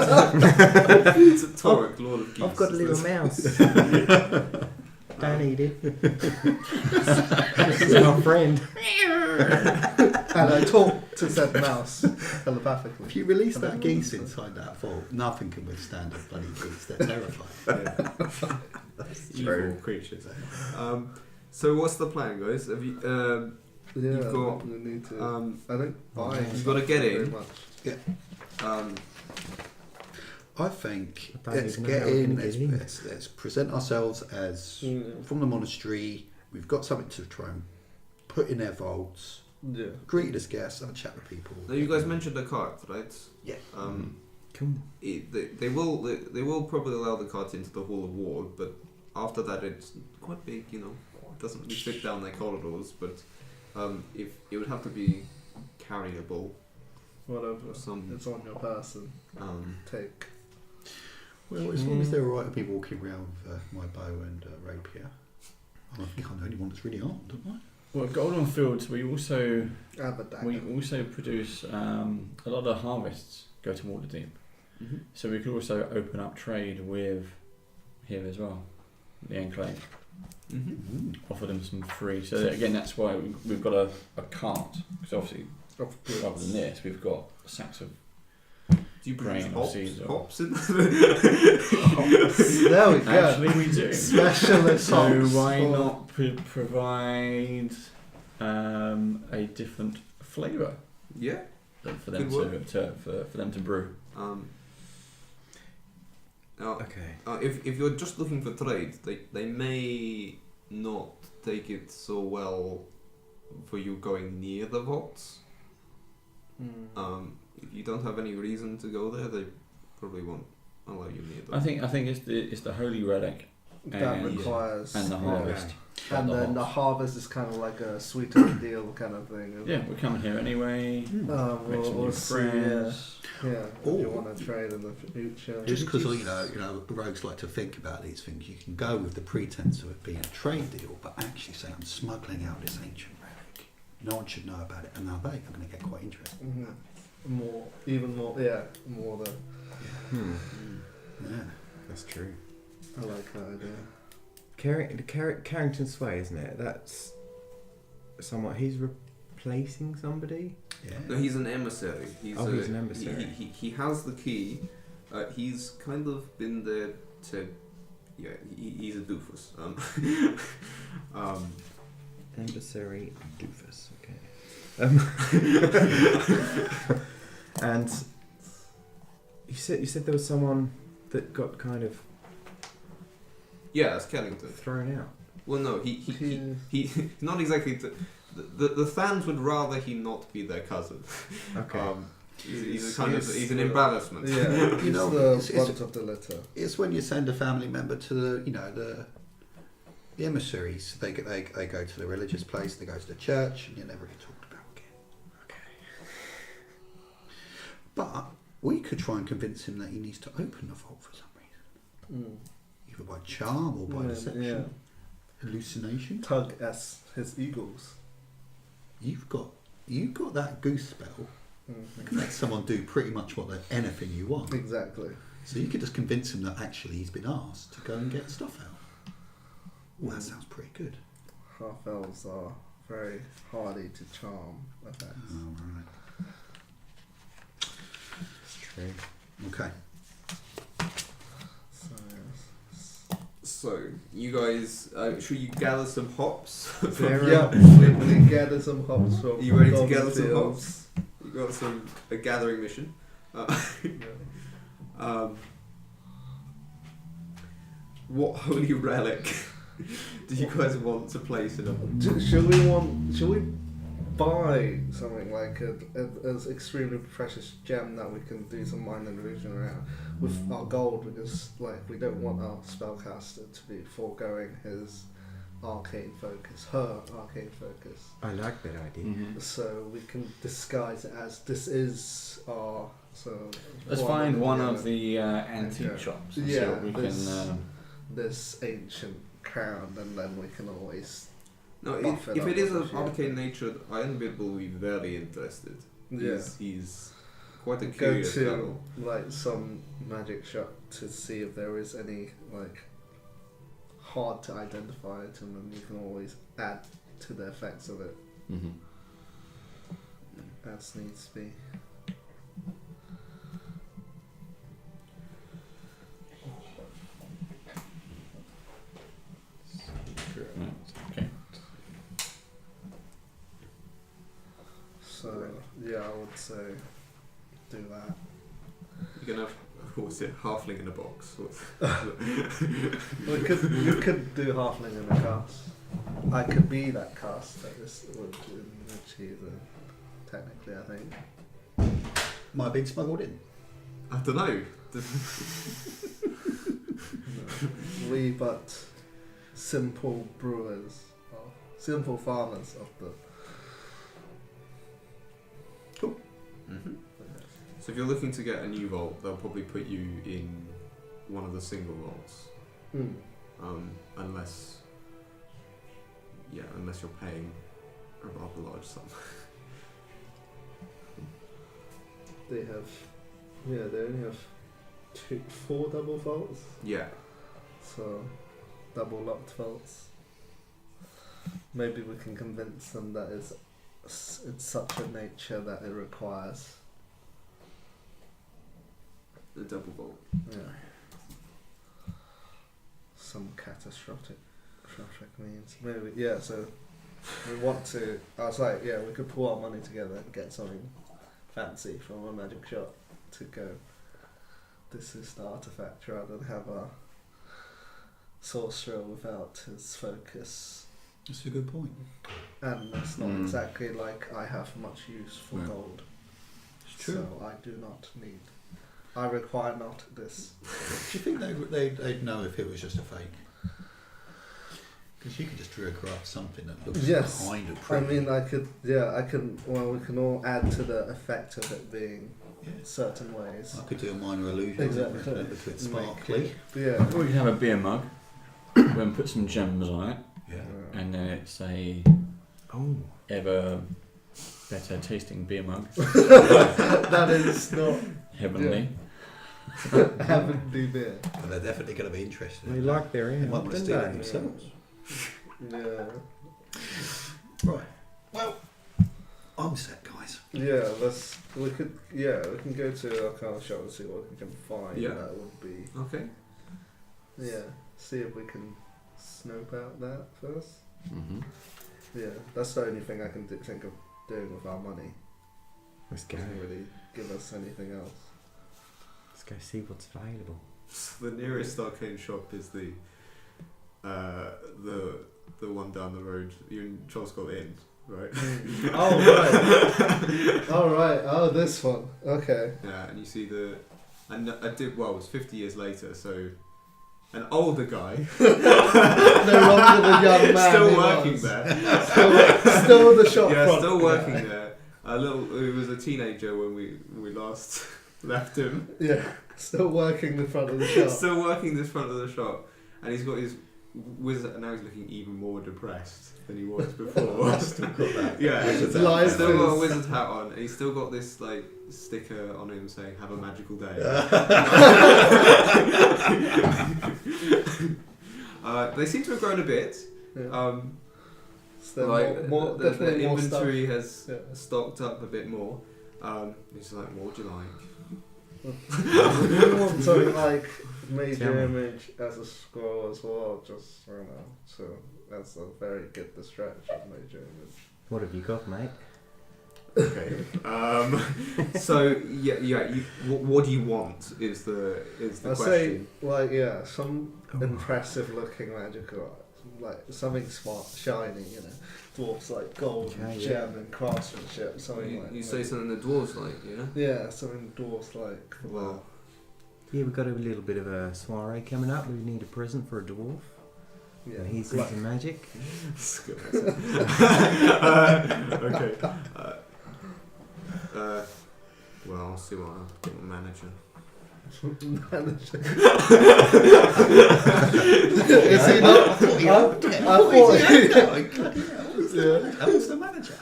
It's a Torek, Lord of Geese. I've got a little mouse. Don't eat it. This is my friend. And I talk to said mouse telepathically. If you release that geese inside that vault, nothing can withstand a bloody geese. They're terrifying. Evil creatures. So what's the plan, guys? Have you? Yeah, You've got, we need to. I think you've got to get very in. much. I think I don't let's even know get how we're in. gonna get in. Let's present ourselves as from the monastery. We've got something to try and put in their vaults. Yeah. Greet as guests. Have a chat with people. Now you guys mentioned the cart, right? Yeah. They will probably allow the cart into the Hall of War, but after that it's quite big. You know, it doesn't really fit down their corridors. But if it would have to be carryable, Whatever. it's on your person. Take. Well, as long as they're alright with me walking around with my bow and rapier. I'm the only one that's really armed, am I? Well, Golden Fields, we also Have a dagger. produce a lot of harvests go to Waterdeep. Mm-hmm. So we could also open up trade with here as well, the Enclave. Mm-hmm. Offer them some free. So again, that's why we've got a cart. Because obviously, Of rather than this, we've got sacks of. Do you produce Grain or seeds or- hops in There we go. Actually, we do. Specialist So hops why for- not provide a different flavour Yeah. for them Good for them to brew? Now, Okay. if you're just looking for trade, they may not take it so well for you going near the vaults. If you don't have any reason to go there, they probably won't allow you near them. I think it's the holy relic that and, requires and the harvest. and then the harvest is kind of like a sweeter deal kind of thing. Isn't Yeah, it? we're coming here anyway. Make some new We'll see. Yeah, friends. if you want to trade in the future. Just because rogues like to think about these things, you can go with the pretense of it being a trade deal, but actually say I'm smuggling out this ancient relic. No one should know about it, and now they are going to get quite interested. More the. Yeah. That's true. I like that idea. Carrington Sway, isn't it? That's somewhat. He's replacing somebody. Yeah. No, he's an emissary. He's an emissary. He has the key. He's kind of been there to. Yeah, he's a doofus. Emissary doofus. Okay. And you said there was someone that got kind of Yeah, that's Kellington. thrown out. Well, no, he not exactly. The fans would rather he not be their cousin. Okay. He's an embarrassment. Yeah, You know, the it's- brunt of the litter. It's when you send a family member to the emissaries. They go to the religious place, they go to the church, and you're never get talked about again. Okay. But we could try and convince him that he needs to open the vault for some reason, either by charm or by deception, hallucination. Tug as his eagles. You've got that goose spell. You can let someone do pretty much anything you want. Exactly. So you could just convince him that actually he's been asked to go and get stuff out. Well, that sounds pretty good. Half elves are very hardy to charm effects. All right. That's true. Okay. So, yes. So you guys, should you gather some hops? Yeah, we gather some hops from. Are you ready to Golden gather some Fields. hops? You got a gathering mission. What holy relic do you guys want to place in a? Should we buy something like an extremely precious gem that we can do some mind and illusion around with our gold, because we don't want our spellcaster to be foregoing his arcane focus, her arcane focus. I like that idea. Mm-hmm. So we can disguise it as this is our. So Let's find one of the antique Okay. shops and see Yeah, what we can. this ancient crown, and then we can always. No, Buff if it up it is with of shit. arcane nature, Ironbeard will be very interested. Yeah. He's quite a Go curious to fellow. some magic shop to see if there is any hard to identify item, and you can always add to the effects of it Mm-hmm. as needs be. Okay. So yeah, I would say do that. You can have, what was it, halfling in a box. We could do halfling in a cast. I could be that cast that this would achieve technically, I think. Might have been smuggled in. I don't know. We but simple brewers, simple farmers of the. Mm-hmm. So if you're looking to get a new vault, they'll probably put you in one of the single vaults, unless you're paying a rather large sum. They have, they only have 4 double vaults, Yeah. so double locked vaults. Maybe we can convince them that it's such a nature that it requires. The double vault. Yeah. Some catastrophic means. Maybe, so we want to. I was like, we could pull our money together and get something fancy from a magic shop to go. This is the artifact rather than have a sorcerer without his focus. That's a good point. And it's not exactly like I have much use for gold. It's true. So I do not need. I require not this. Do you think they'd know if it was just a fake? Because you could just craft something that looks kind of I pretty. mean, I can. Well, we can all add to the effect of it being certain ways. I could do a minor illusion. Exactly. Make it a bit sparkly. Yeah. Or you can have a beer mug, then put some gems on it, Yeah. and then it's a ever better tasting beer mug. That is not Heavenly. heavenly beer. But they're definitely going to be interested. They like their They ale, might want to don't steal it they? themselves. Yeah. Right. Well, I'm set, guys. Yeah. We can go to our car shop and see what we can find. Yeah. That would be. Okay. Yeah. See if we can snoop out that first. Mm-hmm. Yeah. That's the only thing I can think of doing with our money. Let's go. Doesn't really give us anything else. Let's go see what's available. The nearest arcane shop is the one down the road. You're in Charlescourt Inn, right? Oh right. All right. Oh, this one. Okay. Yeah, and you see it was 50 years later, so an older guy, No longer the young man. still he working was. there. Still the shop Yeah, front. still working there. He was a teenager when we last left him. Yeah. Still working the front of the shop. Still working this front of the shop, and he's got his wizard, and now he's looking even more depressed than he was before. Still got that. Yeah, His he's life still got a is- wizard hat on, and he's still got this like sticker on him saying "Have a magical day." They seem to have grown a bit. Yeah. So Like more, the definitely more stuff. inventory has Yeah. stocked up a bit more. He's like, "What would you like?" We want something like Tell major me. image as a scroll as well, just so that's a very good distraction, major image. What have you got, mate? Okay. So what do you want? Is the I'll say question. some impressive looking magical art, like something smart, shiny, dwarfs like gold and Okay, gem and craftsmanship, something like. You say something the dwarves like, Yeah, something dwarfs like. Well, Yeah, we've got a little bit of a soiree coming up. We need a present for a dwarf. Yeah, And he's like- into magic. okay. Well, I'll see what I'll get my manager. Manager. Is he not? I thought That was the manager.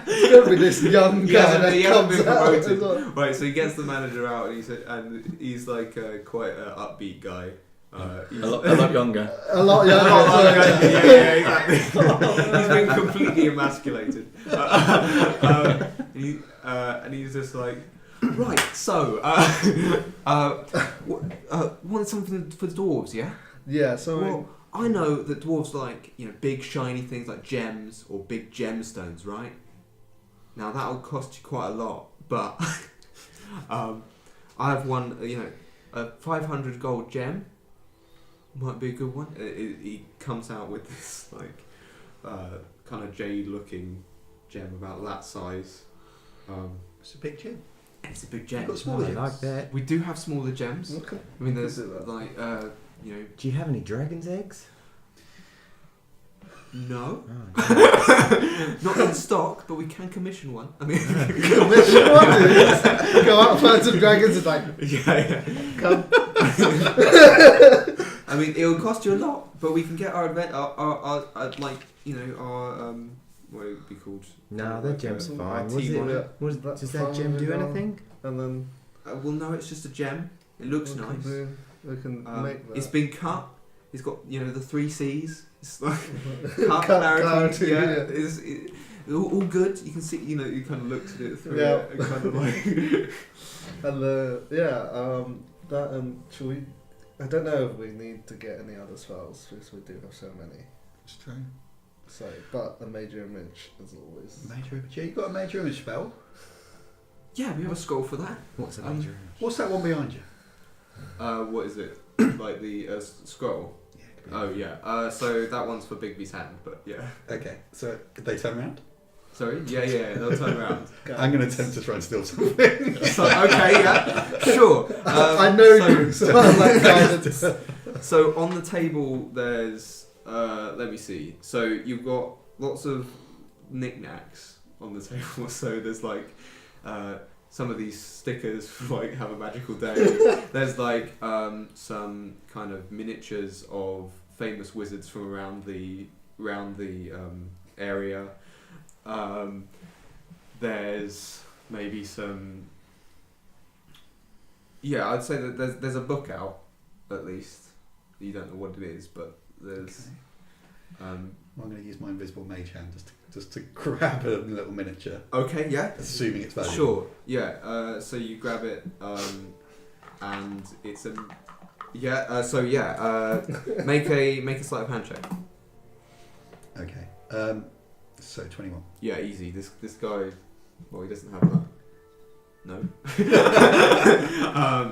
it's gonna be this young guy that he hasn't comes been out promoted. as well. Right, so he gets the manager out, and he's like quite an upbeat guy. He's A lot younger. A lot Oh, younger. yeah, exactly. He's been completely emasculated. And he's just like, right, so, want something for the dwarves, yeah? Yeah, so Well, I know that dwarves like, big shiny things like gems or big gemstones, right? Now that'll cost you quite a lot, but I have one, a 500 gold gem. Might be a good one. He comes out with this kind of jade-looking gem about that size. It's a big gem. It's a big gem. You've got smaller I gems. like that. We do have smaller gems. okay. I mean, there's do that. Do you have any dragon's eggs? no, Oh, not in stock, but we can commission one. I mean, Commission one is go out, find some dragons and like yeah. come. I mean, it'll cost you a lot, but we can get our like our what would it be called? No, that gem's fine. Our Was team it- on it. Does that gem do anything? And then Well, no, it's just a gem. It looks we nice. we can make that. It's been cut. It's got the 3 C's. It's like Cut, clarity. clarity, Yeah, yeah. it's all good. You can see. You kind of looked at it through Yeah. it and kind of like. And that and should we? I don't know if we need to get any other spells because we do have so many. It's true. So, but a major image is always. Major image. Yeah, you got a major image spell. Yeah, we have a scroll for that. What's a Um, major? What's that one behind you? What is it? Like the scroll? Yeah. it could be- Oh yeah. So that one's for Bigby's hand, but yeah. Okay. So they turn around. Sorry. Yeah. They'll turn around. I'm going to attempt to try and steal something. So, okay. Yeah. Sure. I know so, you, so I'm like guidance. So on the table, there's let me see. So you've got lots of knickknacks on the table. So there's like some of these stickers like have a magical day. There's like some kind of miniatures of famous wizards from around the area. There's maybe some. Yeah, I'd say that there's a book out, at least. You don't know what it is, but there's. Okay. I'm going to use my invisible mage hand just to grab a little miniature, Okay, yeah. assuming it's valuable. Sure. Yeah. So you grab it, and it's a. Yeah. Make a sleight of hand check. Okay. So 21. Yeah, easy. This guy. Well, he doesn't have that. No.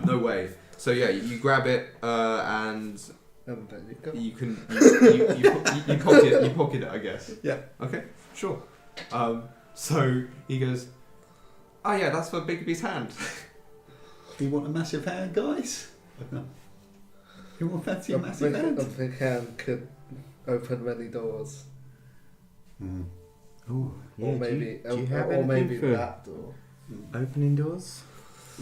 No way. So yeah, you grab it, and And then you go. you can you pocket it, I guess. Yeah. Okay. Sure. So he goes. Oh yeah, that's for Bigby's hand. Do you want a massive hand, guys? You want fancy a massive A hand? big hand could open many doors. Mm. Oh, yeah. Or maybe, do you have or anything maybe for that door. opening doors?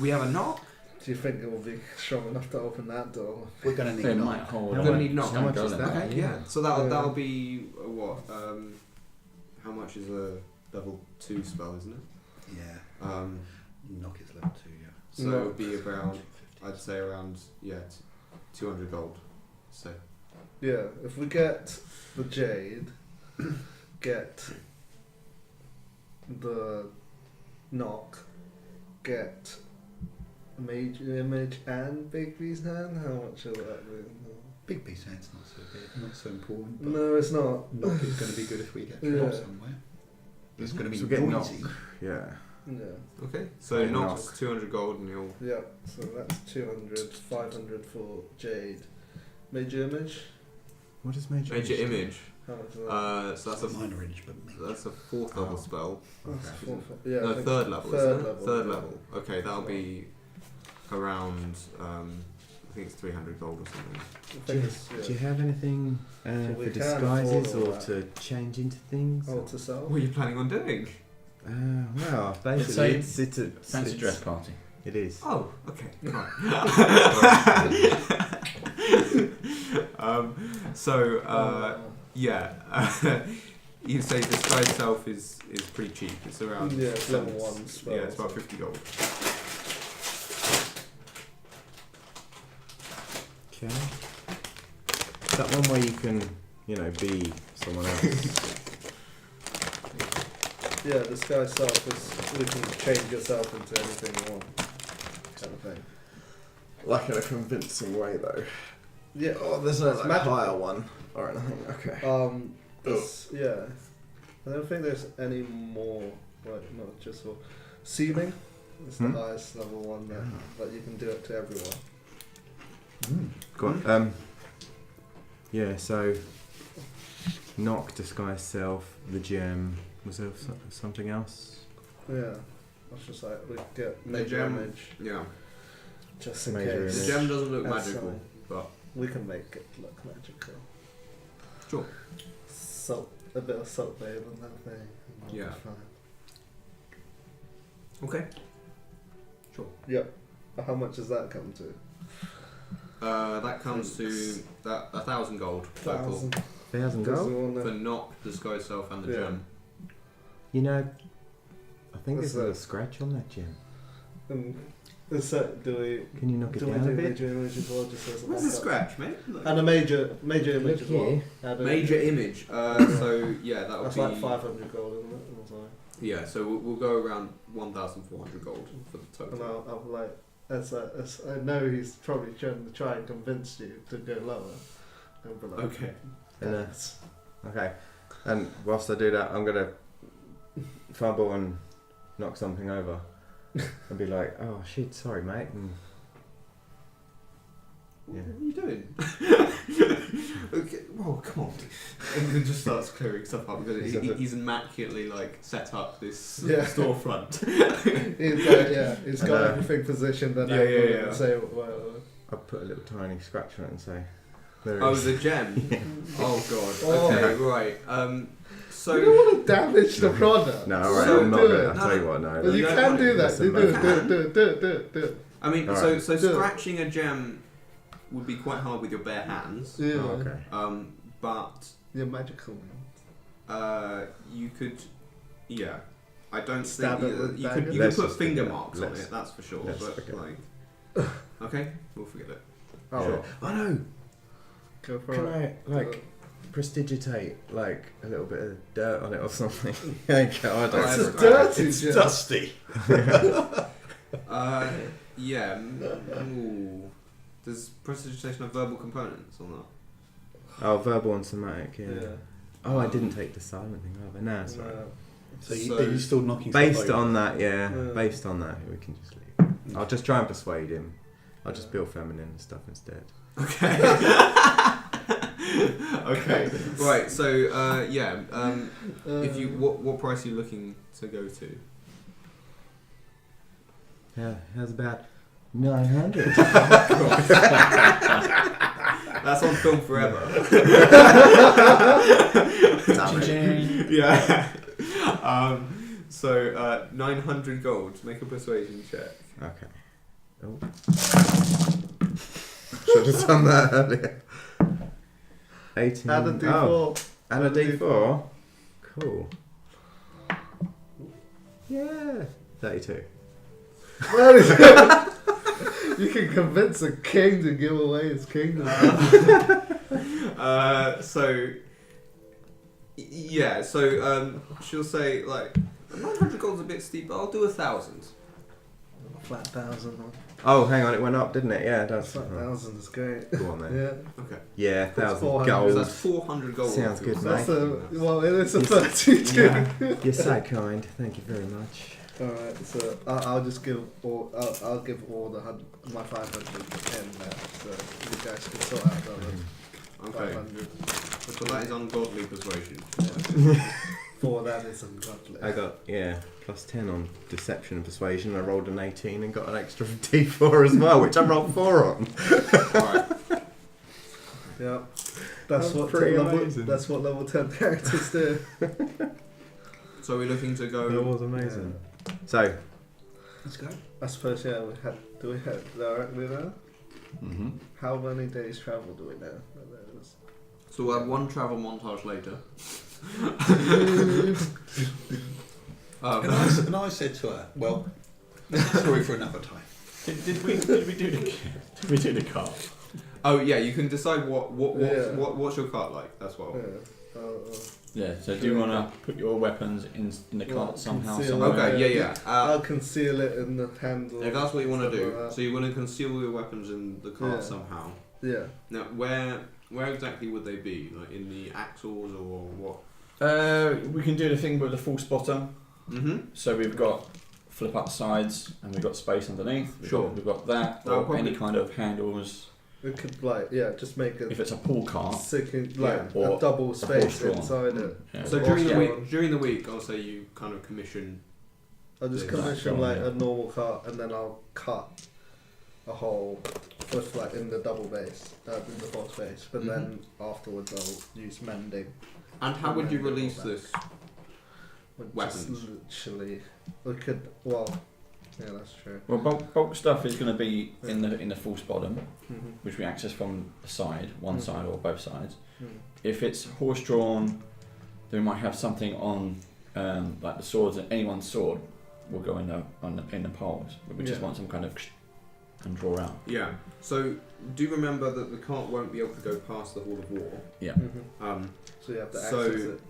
We have a knock. Do you think it will be strong enough to open that door? We're going to need They a might knock. hold How on. much- need knock? Just how don't much go is there. that? Okay, Yeah. yeah. So that'll be what? How much is a level 2 spell, isn't it? Yeah. Knock is level 2, yeah. So No. it'll be around. I'd say around 200 gold. So Yeah, if we get the jade, get the knock, get major image and Bigby's hand, how much will that be? Big piece hand's not so big, not so important. But No, it's not. knock is going to be good if we get Yeah. dropped somewhere. It's going to So be get noisy. Yeah. Yeah, okay. So Yeah, knock's knock. 200 gold, and you'll. yeah, so that's 200, 500 for jade. Major image, What is major? Major image. how much is that? So that's a minor image, but maybe. that's a 4th level Oh. spell. That's Okay. four, yeah, I No, think 3rd level. Third isn't it? level. 3rd yeah. level. Okay, that'll be around. I think it's 300 gold or something. I think it's, Do you have anything So we for can disguises afford all or that. to change into things? Oh, to sell? What are you planning on doing? Well, basically, it's a Fancy it's- dress party. It is. Oh, okay. Right. Yeah. You say this guy itself is pretty cheap. It's around. Yeah, it's level 1 spell. Yeah, it's about 50 gold. Okay. That one where you can, be someone else. Yeah, disguise self is, you can change yourself into anything you want, kind of thing. Like in a convincing way, though. Yeah. Oh, there's no It's magical. higher one or anything. Okay. Yeah. I don't think there's any more, like, not just for seeming. It's the Hmm? highest level one that you can do it to everyone. Go on. Yeah. So, knock, disguise self, the gem. Was there something else? Yeah. I was just like, we get The major gem. image, Yeah. just in Major case. The image. gem doesn't look That's magical, fine. but We can make it look magical. Sure. Salt, a bit of salt babe on that thing. and that'll be Yeah. fine. okay. Sure. Yep. How much does that come to? That comes to 1,000 gold total 1,000 gold? for knock, disguise self, and the gem. You know, I think What's there's a that? scratch on that gem. Is that, do we Can you knock it do we down a do bit? major image as well? Just as a Where's the backup? scratch, mate? And a major image as well. here. Add a- Major image. So yeah, that would That's be like 500 gold, isn't it? Or something. Yeah, so we'll go around 1,400 gold for the And total. I'm like, I know he's probably trying to try and convince you to go lower. And be like, Okay. That's Okay. And whilst I do that, I'm going to fumble and knock something over. And be like, oh shit, sorry mate. And What Yeah. are you doing? Okay, well, come on. And then just starts clearing stuff up because he's immaculately like set up this storefront. he's got And, everything positioned and yeah. and say, well, I'll put a little tiny scratch on it and say, there it Oh, is. the gem. Oh god. Oh. Okay, right. So you don't want to damage the product. No, alright, So I'm not do going it. to. I'll tell you what, no. But you don't can want do it. that. Listen, You do it. I mean, Alright. so Do it. scratching a gem would be quite hard with your bare hands. Yeah. Oh, okay. But You're magical. you could, yeah. I don't Stab think it with you dagger? could Let's put just finger forget it. marks on Let's- it. That's for sure. let's But forget like, okay, we'll forget it. Oh, Sure. I know. go for Can it. I, like, prestidigitate, like, a little bit of dirt on it or something? Okay, I don't It's It's a a dirty It's gem. dusty. Yeah. Ooh. Does prestidigitation have verbal components or not? Oh, verbal and somatic, yeah. Yeah. Oh, I didn't take the silent thing either. Nah, it's alright. So, So- are you still knocking Based stuff over? on that, yeah. Yeah. Based on that, we can just leave. I'll just try and persuade him. I'll just build feminine and stuff instead. Okay. Okay. Right. So yeah. If you what price are you looking to go to? Yeah, how's about 900? That's on film forever. Yeah. So 900 gold. Make a persuasion check. Okay. Oh. Should have done that earlier. 18. Add a D4. Oh, add a D4. Cool. Yeah. 32. You can convince a king to give away his kingdom. So yeah. So she'll say like 900 gold's a bit steep, but I'll do 1,000. Flat 1,000. Oh, hang on, it went up, didn't it? Yeah, it does. Flat 1,000 is great. Go on then. Yeah. Okay. Yeah, 1,000 400. So gold. that's 400 gold. Sounds good, That's mate. well, it is a 32. Yeah. You're so kind. Thank you very much. Alright, so I'll just give all. I'll give all my 500 in there, so you guys can sort out the other Okay. 500. So that is ungodly persuasion. For that is ungodly. I got, yeah, plus 10 on deception and persuasion. I rolled an 18 and got an extra D4 as well, which I rolled 4 on. Alright. Yeah, that's That's pretty level, amazing. that's what level 10 characters do. So we're looking to go. That was amazing. So, Let's go. I suppose do we head directly there? Mm-hmm. How many days travel do we know? that there is? So we'll have one travel montage later. And I said to her, well, sorry for another time. Did we do the cart? Oh yeah, you can decide Yeah. what's your cart like. That's what. Yeah. Yeah. So do you want to put your weapons in the Well, cart somehow? conceal Somewhere? Okay, yeah. I'll conceal it in the handle. If that's what you want to stuff do, like that. so you want to conceal your weapons in the cart Yeah. somehow. Yeah. Now, where exactly would they be? Like in the axles or what? We can do the thing with the full spotter. Mm-hmm. So we've got flip up sides and we've got space underneath. Sure. We've got that That'll or probably- any kind of handles. We could just make If a it's a pull cart, second, Yeah, or a double space horse-drawn. inside it. yeah. So Or during the week, I'll say you kind of commission. I'll just Yeah. commission Horse-drawn, yeah. a normal cart and then I'll cut a hole with in the double base, in the horse base. But then afterwards I'll use mending. And how would you Mending release all that. this? But Weapons. Just literally, we could Yeah, that's true. Well, bulk stuff is going to be in the false bottom, Mm-hmm. which we access from the side, one side or both sides. Mm. If it's horse drawn, then we might have something on like the swords. Anyone's sword will go in the poles, but we just want some kind of and draw out. Yeah. So do remember that the cart won't be able to go past the Hall of War. Yeah. Mm-hmm. So you have to access it.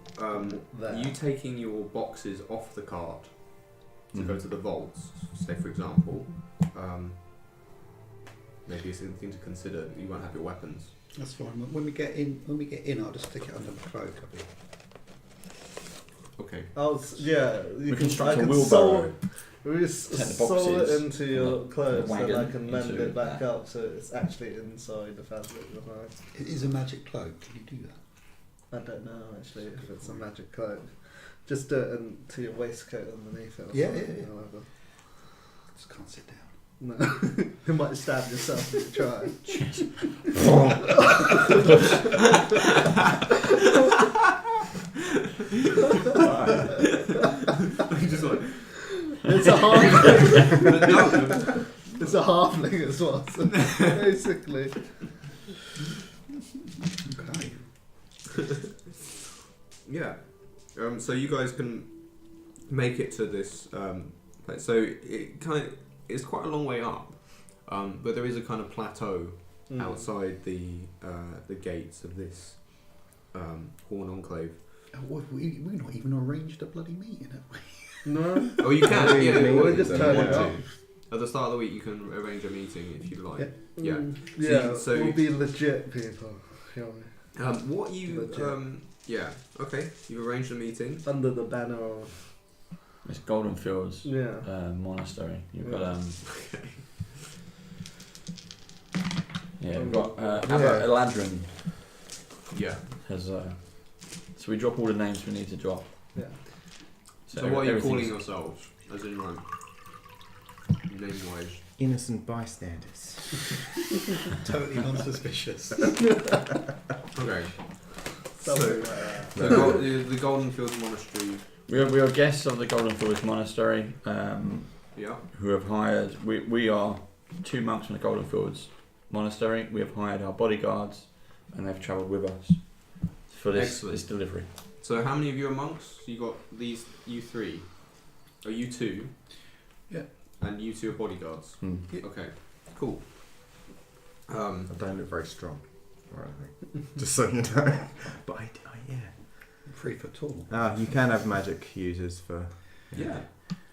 There. You taking your boxes off the cart to go to the vaults, say for example, maybe it's something to consider. You won't have your weapons. That's fine. When we get in, I'll just stick it under my cloak. Okay. You construct a wheelbarrow. We just Take the sew boxes it into your and clothes, the and I wagon can mend into it back that. up so it's actually inside the fabric behind. It is a magic cloak. Can you do that? I don't know actually if it's a magic cloak. Just do it into your waistcoat underneath it. Or Yeah, something, yeah. whatever. Just can't sit down. No, you might stab yourself if you try. Just like, It's a halfling. It's a halfling as well. So basically, Okay. yeah. So you guys can make it to this place. So it's quite a long way up, but there is a kind of plateau outside the gates of this Horn Enclave. We've not even arranged a bloody meeting, have we? No. Oh, you can. Yeah, we just turn it up. At the start of the week, you can arrange a meeting if you like. Yeah. Yeah. Yeah. So- we'll be legit people. Shall we? What you? Yeah. Okay. You've arranged a meeting. Under the banner of It's Golden Fields monastery. You've Yeah. got we've got Yeah. Eladrin Yeah. has so we drop all the names we need to drop. Yeah. So what are you calling everything's- yourselves? As in like name-wise. Innocent bystanders. Totally non-suspicious. Okay. Something like that. The Golden Fields Monastery. We are guests of the Golden Fields Monastery, Yeah. who have hired. We are 2 monks from the Golden Fields Monastery. We have hired our bodyguards, and they've travelled with us for this delivery. So how many of you are monks? You got you three. Or you two? Yeah. And you two are bodyguards. Yeah. Okay. Cool. I don't look very strong, or anything. Just so you know. But I yeah. 3 foot tall. You can have magic users for. Yeah.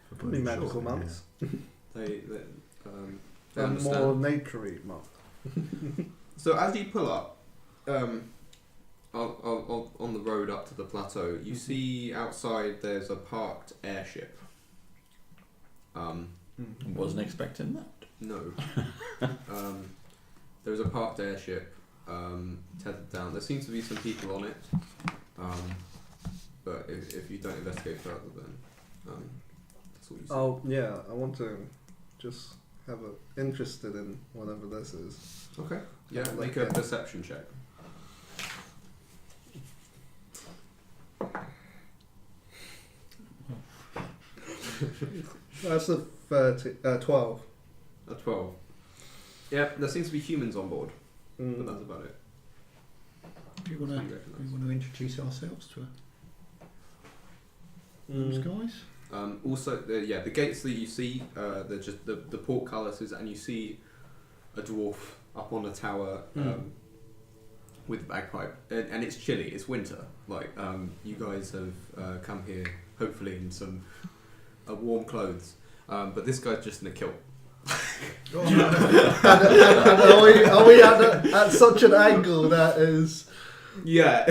For Probably body magical shot, monks. They And understand. more naturey monk. So as you pull up, on the road up to the plateau, you see outside there's a parked airship. Wasn't expecting that. No. There's a parked airship tethered down. There seems to be some people on it, but if you don't investigate further, then that's all you see. Oh yeah, I want to just have interested in whatever this is. Okay. Yeah. Like Make a perception check. That's a 12. A 12. Yeah. There seems to be humans on board, but Mm. that's about it. Do you want You to recognise. introduce ourselves to those guys? Also, the gates that you see, they're just the portcullises, and you see a dwarf up on a tower with a bagpipe, and it's chilly. It's winter. Like you guys have come here hopefully in some warm clothes, but this guy's just in a kilt. And are we at such an angle that is... Yeah.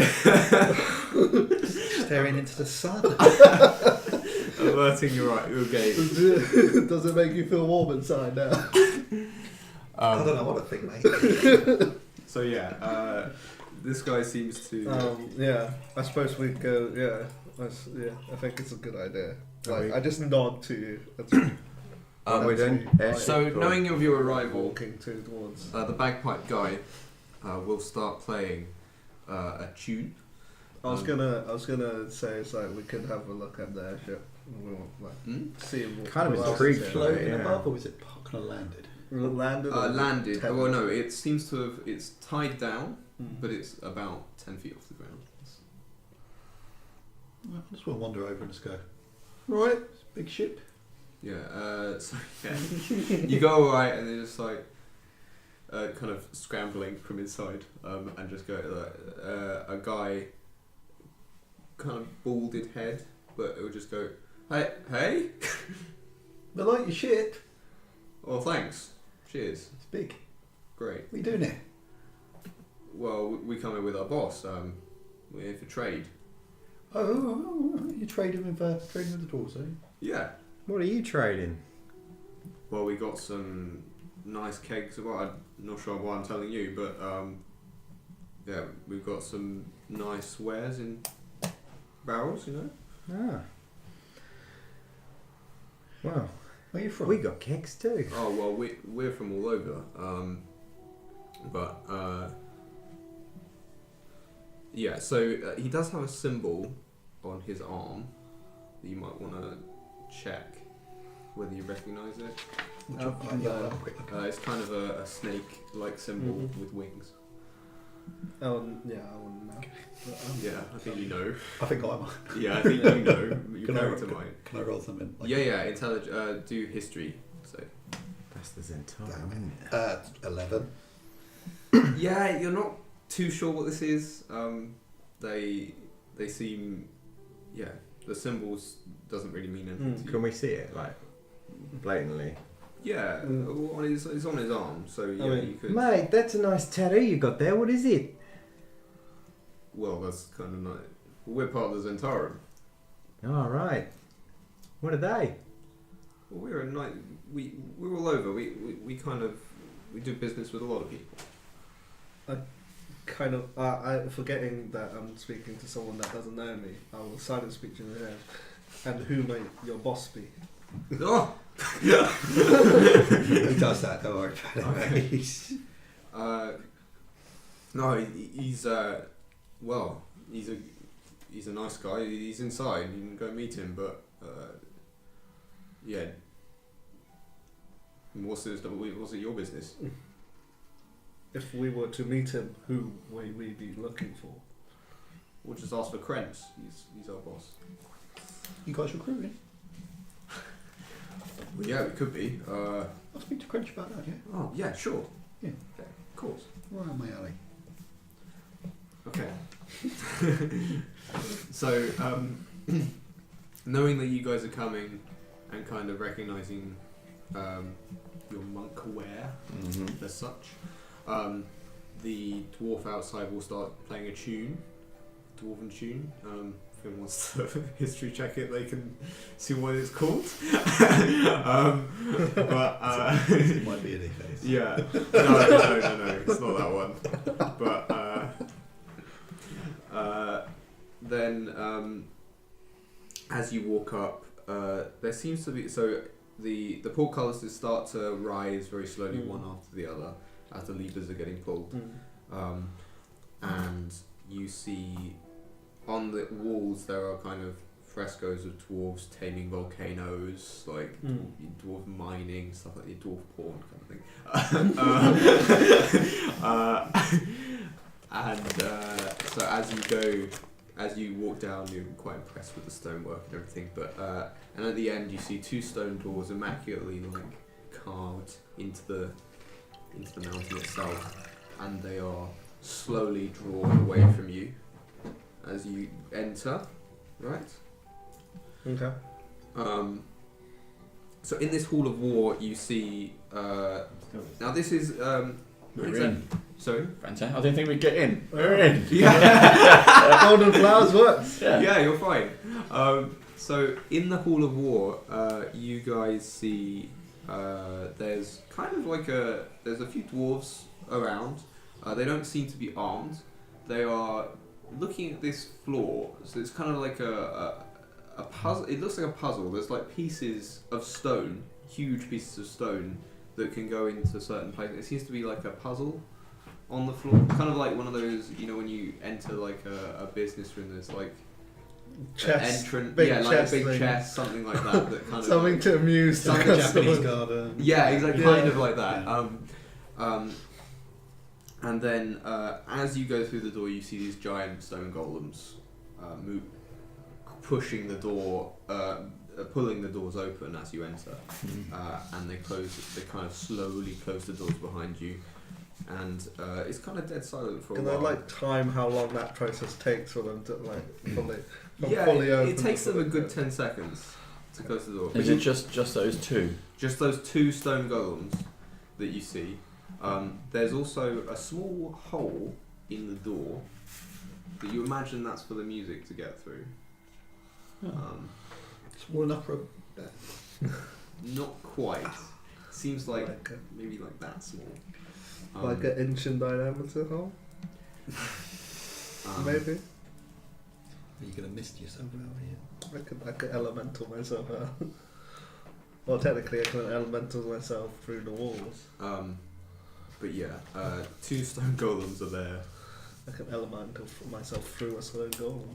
Staring into the sun. Averting your gaze. Does it make you feel warm inside now? I don't know what I think, mate. So yeah, this guy seems to. Yeah, I suppose we go. Yeah, I think it's a good idea. Like, I just nod to you. That's we then. So knowing of your arrival, walking towards. the bagpipe guy will start playing a tune. I was gonna say it's like we could have a look at the airship. We want like Hmm? see what Kind of what else intrigued is there. Floating Yeah. above, or was it kind of landed? Landed. or Landed. tethered? Well, no, it seems to have. It's tied down, Mm. but it's about 10 feet off the ground. I just want to wander over and just go. Right, it's a big ship. Yeah. So yeah, you go alright, and then just like kind of scrambling from inside, and just go a guy, kind of balded head, but it would just go, hey. I like your ship. Oh, thanks. Cheers. It's big. Great. What are you doing here? Well, we come in with our boss. We're here for trade. Oh, you're trading with the dwarves, are you? Yeah. What are you trading? Well, we got some nice kegs. Well, I'm not sure why I'm telling you, but yeah, we've got some nice wares in barrels. You know. Ah. Well, Where are you from? we got kegs too. Oh well, we're from all over. But yeah. So he does have a symbol on his arm that you might want to check whether you recognise it. Which one? Yeah, I'll have a quick look. It's kind of a snake-like symbol Mhm. with wings. Oh yeah, I wouldn't know. But, Yeah, I think you know. I think I might. Yeah, I think you know. Your Can I- character might. Can I roll something? Yeah. Do history. So. That's the Zentara, Damn isn't it? 11. Yeah, you're not too sure what this is. They seem. Yeah, the symbols doesn't really mean anything to you. Can we see it, like, blatantly? Yeah, it's on his arm, so yeah, mean, you could. Mate, that's a nice tattoo you got there. What is it? Well, that's kind of nice. We're part of the Zentarum. All right. What are they? Well, we're we're all over. We kind of we do business with a lot of people. kind of, I forgetting that I'm speaking to someone that doesn't know me. I will silent speech in the head. And who may your boss be? Oh, Who does that? Don't worry about it. He's- no, he's well, he's a nice guy. He's inside. You can go meet him, but yeah. What's it your business? If we were to meet him, who would we be looking for? We'll just ask for Krentz. He's our boss. You guys recruiting? Well, yeah, we could be. I'll speak to Crunch about that, yeah? Oh, yeah, sure. Yeah. Okay, of course. Right on my alley. Okay. So, knowing that you guys are coming and kind of recognising your monk wear Mm-hmm. as such, the dwarf outside will start playing a tune, dwarven tune. If anyone wants to history check it, they can see what it's called. But It might be an e-face. yeah, no, it's not that one. But then as you walk up, there seems to be the portcullises start to rise very slowly, one after the other, as the levers are getting pulled, and you see on the walls there are kind of frescoes of dwarves taming volcanoes, like dwarf mining, stuff like the dwarf porn kind of thing. So as you walk down, you're quite impressed with the stonework and everything. But and at the end, you see two stone doors immaculately carved into the mountain itself, and they are slowly drawn away from you as you enter. Right. Okay. So in this hall of war, you see. Now this is. We're in. Sorry. Fantastic. I didn't think we'd get in. We're in. Yeah. Golden flowers works. Yeah, you're fine. So in the Hall of War, you guys see there's kind of there's a few dwarves around. They don't seem to be armed. They are looking at this floor. So it's kind of like a puzzle. It looks like a puzzle. There's like pieces of stone, huge pieces of stone that can go into certain places. It seems to be like a puzzle on the floor, kind of like one of those, when you enter like a business room, there's like chest, entrance, big like a chest big thing. chest, something like that. That kind of Something like, to amuse the Like a Japanese customers. garden. yeah, exactly, Yeah. kind of like that. Yeah. And then as you go through the door, you see these giant stone golems pushing the door, pulling the doors open as you enter, and they kind of slowly close the doors behind you, and it's kind of dead silent for a Can while. I like time how long that process takes for them to like fully, Yeah, fully open? it takes them a good before 10 seconds to close the door. Is it just those two? Just those two stone golems that you see. There's also a small hole in the door that you imagine that's for the music to get through. Small enough for a Not quite. Seems like like maybe like that small. like an inch in diameter hole, maybe. You're going to mist yourself out here. I could elemental myself out. Well, technically, I can elemental myself through the walls. But yeah, two stone golems are there. I can elemental myself through a stone golem.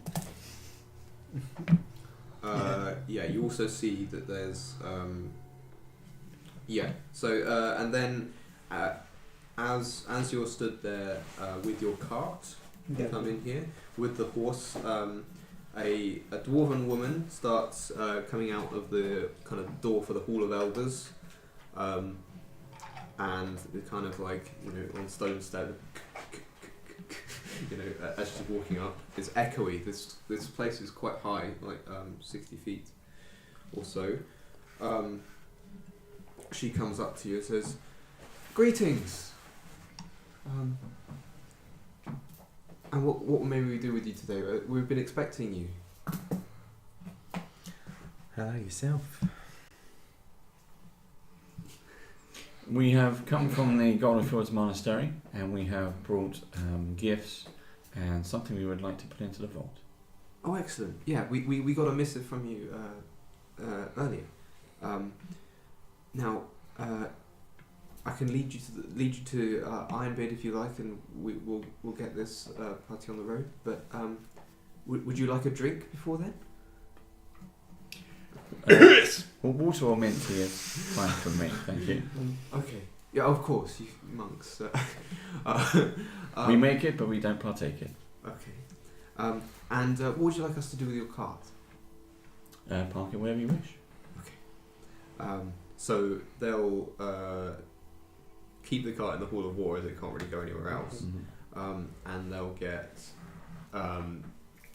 Yeah, you also see that there's and then as you're stood there with your cart, you come in here with the horse. A dwarven woman starts coming out of the kind of door for the Hall of Elders, and the kind of like on stone step. As she's walking up, it's echoey. This place is quite high, like 60 feet or so. She comes up to you and says, "Greetings. And what may we do with you today? We've been expecting you." Hello yourself. We have come from the Golden Fields Monastery, and we have brought gifts and something we would like to put into the vault. Oh, excellent. Yeah, we got a missive from you earlier. Now, I can lead you to Ironbeard if you like, and we'll get this party on the road. But would you like a drink before then? Well, water or mint tea is fine for me, thank you. Okay. Yeah, of course, you monks. We make it, but we don't partake it. Okay. And what would you like us to do with your cart? Park it wherever you wish. So they'll keep the cart in the Hall of War as it can't really go anywhere else. Mm-hmm. And they'll get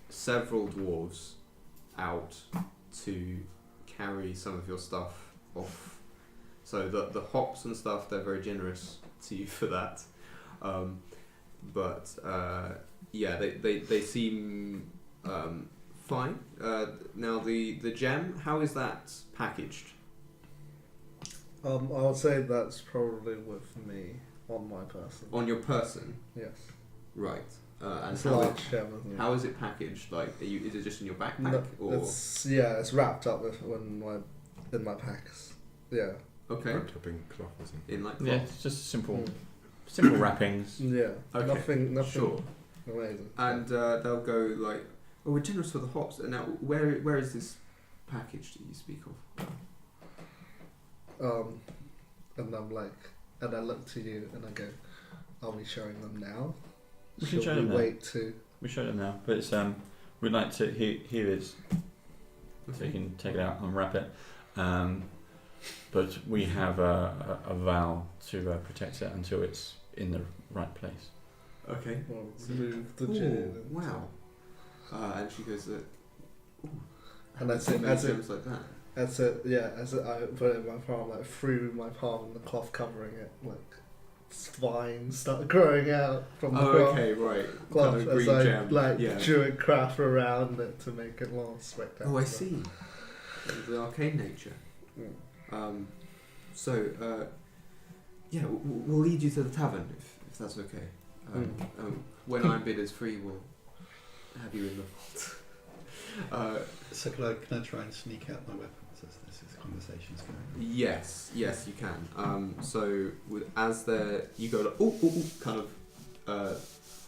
several dwarves out to carry some of your stuff off. So the hops and stuff, they're very generous to you for that. Yeah, they seem fine. Now the gem, how is that packaged? I would say that's probably with me on my person. On your person? Yes. Right. And It's a large gem, isn't it? how is it packaged? Like, is it just in your backpack? No, or it's wrapped up in my packs. Yeah. okay, Wrapped up in cloth, isn't it? in like Yeah, cloth? it's just simple Mm. wrappings. Yeah. Okay. Nothing. Sure. Amazing. And they'll go like, "Oh, we're generous for the hops." And now, where is this package that you speak of? And I'm like, and I look to you and I go, "Are we showing them now? We can Should show we them now. wait to?" We show them now, but it's we'd like to here it is, so you can take it out and wrap it. But we have a vow to protect it until it's in the right place. Okay. Well, move the Ooh, gin. wow. And she goes, And that's "How it. many As it. gems like that?" As it. Yeah. As it. I put it in my palm, like through my palm, and the cloth covering it, like spines start growing out from the Oh, cloth. okay, right. Cloth Kind of as green I gem. like yeah. drew a craft around it to make it more spectacular. Oh, I see. The arcane nature. Mm. Yeah, we'll lead you to the tavern if that's okay. When Ironbeard is free, we'll have you in the vault. So can I try and sneak out my weapons as this conversation's going on? Yes, you can. As you go like, kind of.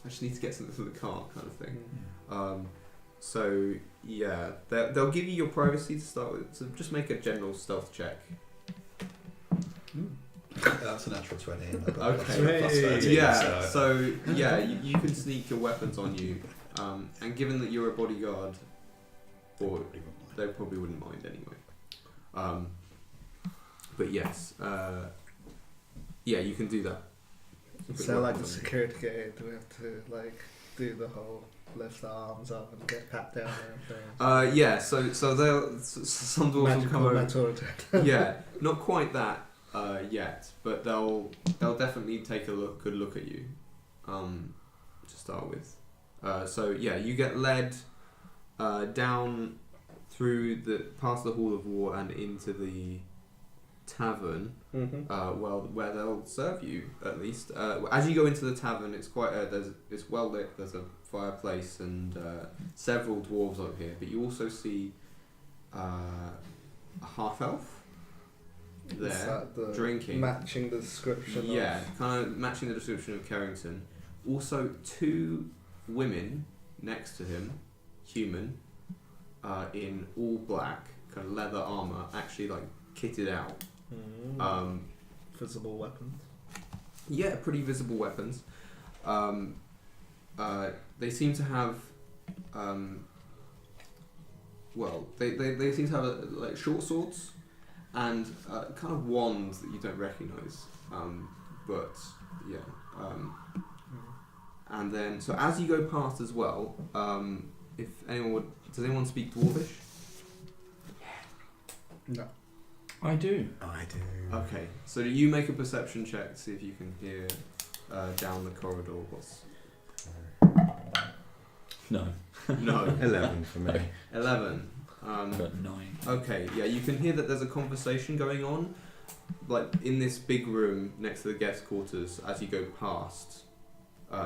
I just need to get something from the cart, kind of thing. So yeah, they'll give you your privacy to start with. So just make a general stealth check. That's a natural 20. And I've got Okay. plus 13, Yeah. So yeah, you can sneak your weapons on you, and given that you're a bodyguard, or they probably wouldn't mind anyway. But yes, yeah, you can do that. So like the security gate, do we have to like do the whole lift the arms up and get pat down and everything? Yeah. So they'll some dwarves will come over. Magical metal detector. Yeah, not quite that yet, but they'll definitely take a good look at you. To start with, so yeah, you get led down through past the Hall of War and into the tavern. Where they'll serve you at least. As you go into the tavern, it's quite it's well lit. There's a fireplace and several dwarves over here, but you also see a half elf there Is that the drinking, matching the description. yeah, kind of matching the description of Carrington. Also, 2 women next to him, human, in all black, kind of leather armor, actually like kitted out. Visible weapons. Yeah, pretty visible weapons. They seem to have, well, they seem to have like short swords and kind of wands that you don't recognise. But yeah. And then, so as you go past as well, if anyone does anyone speak Dwarvish? No. I do. I do. Okay, so you make a perception check to see if you can hear down the corridor what's... No. No. 11 for me. 11. But 9. Okay, yeah, you can hear that there's a conversation going on, like in this big room next to the guest quarters as you go past,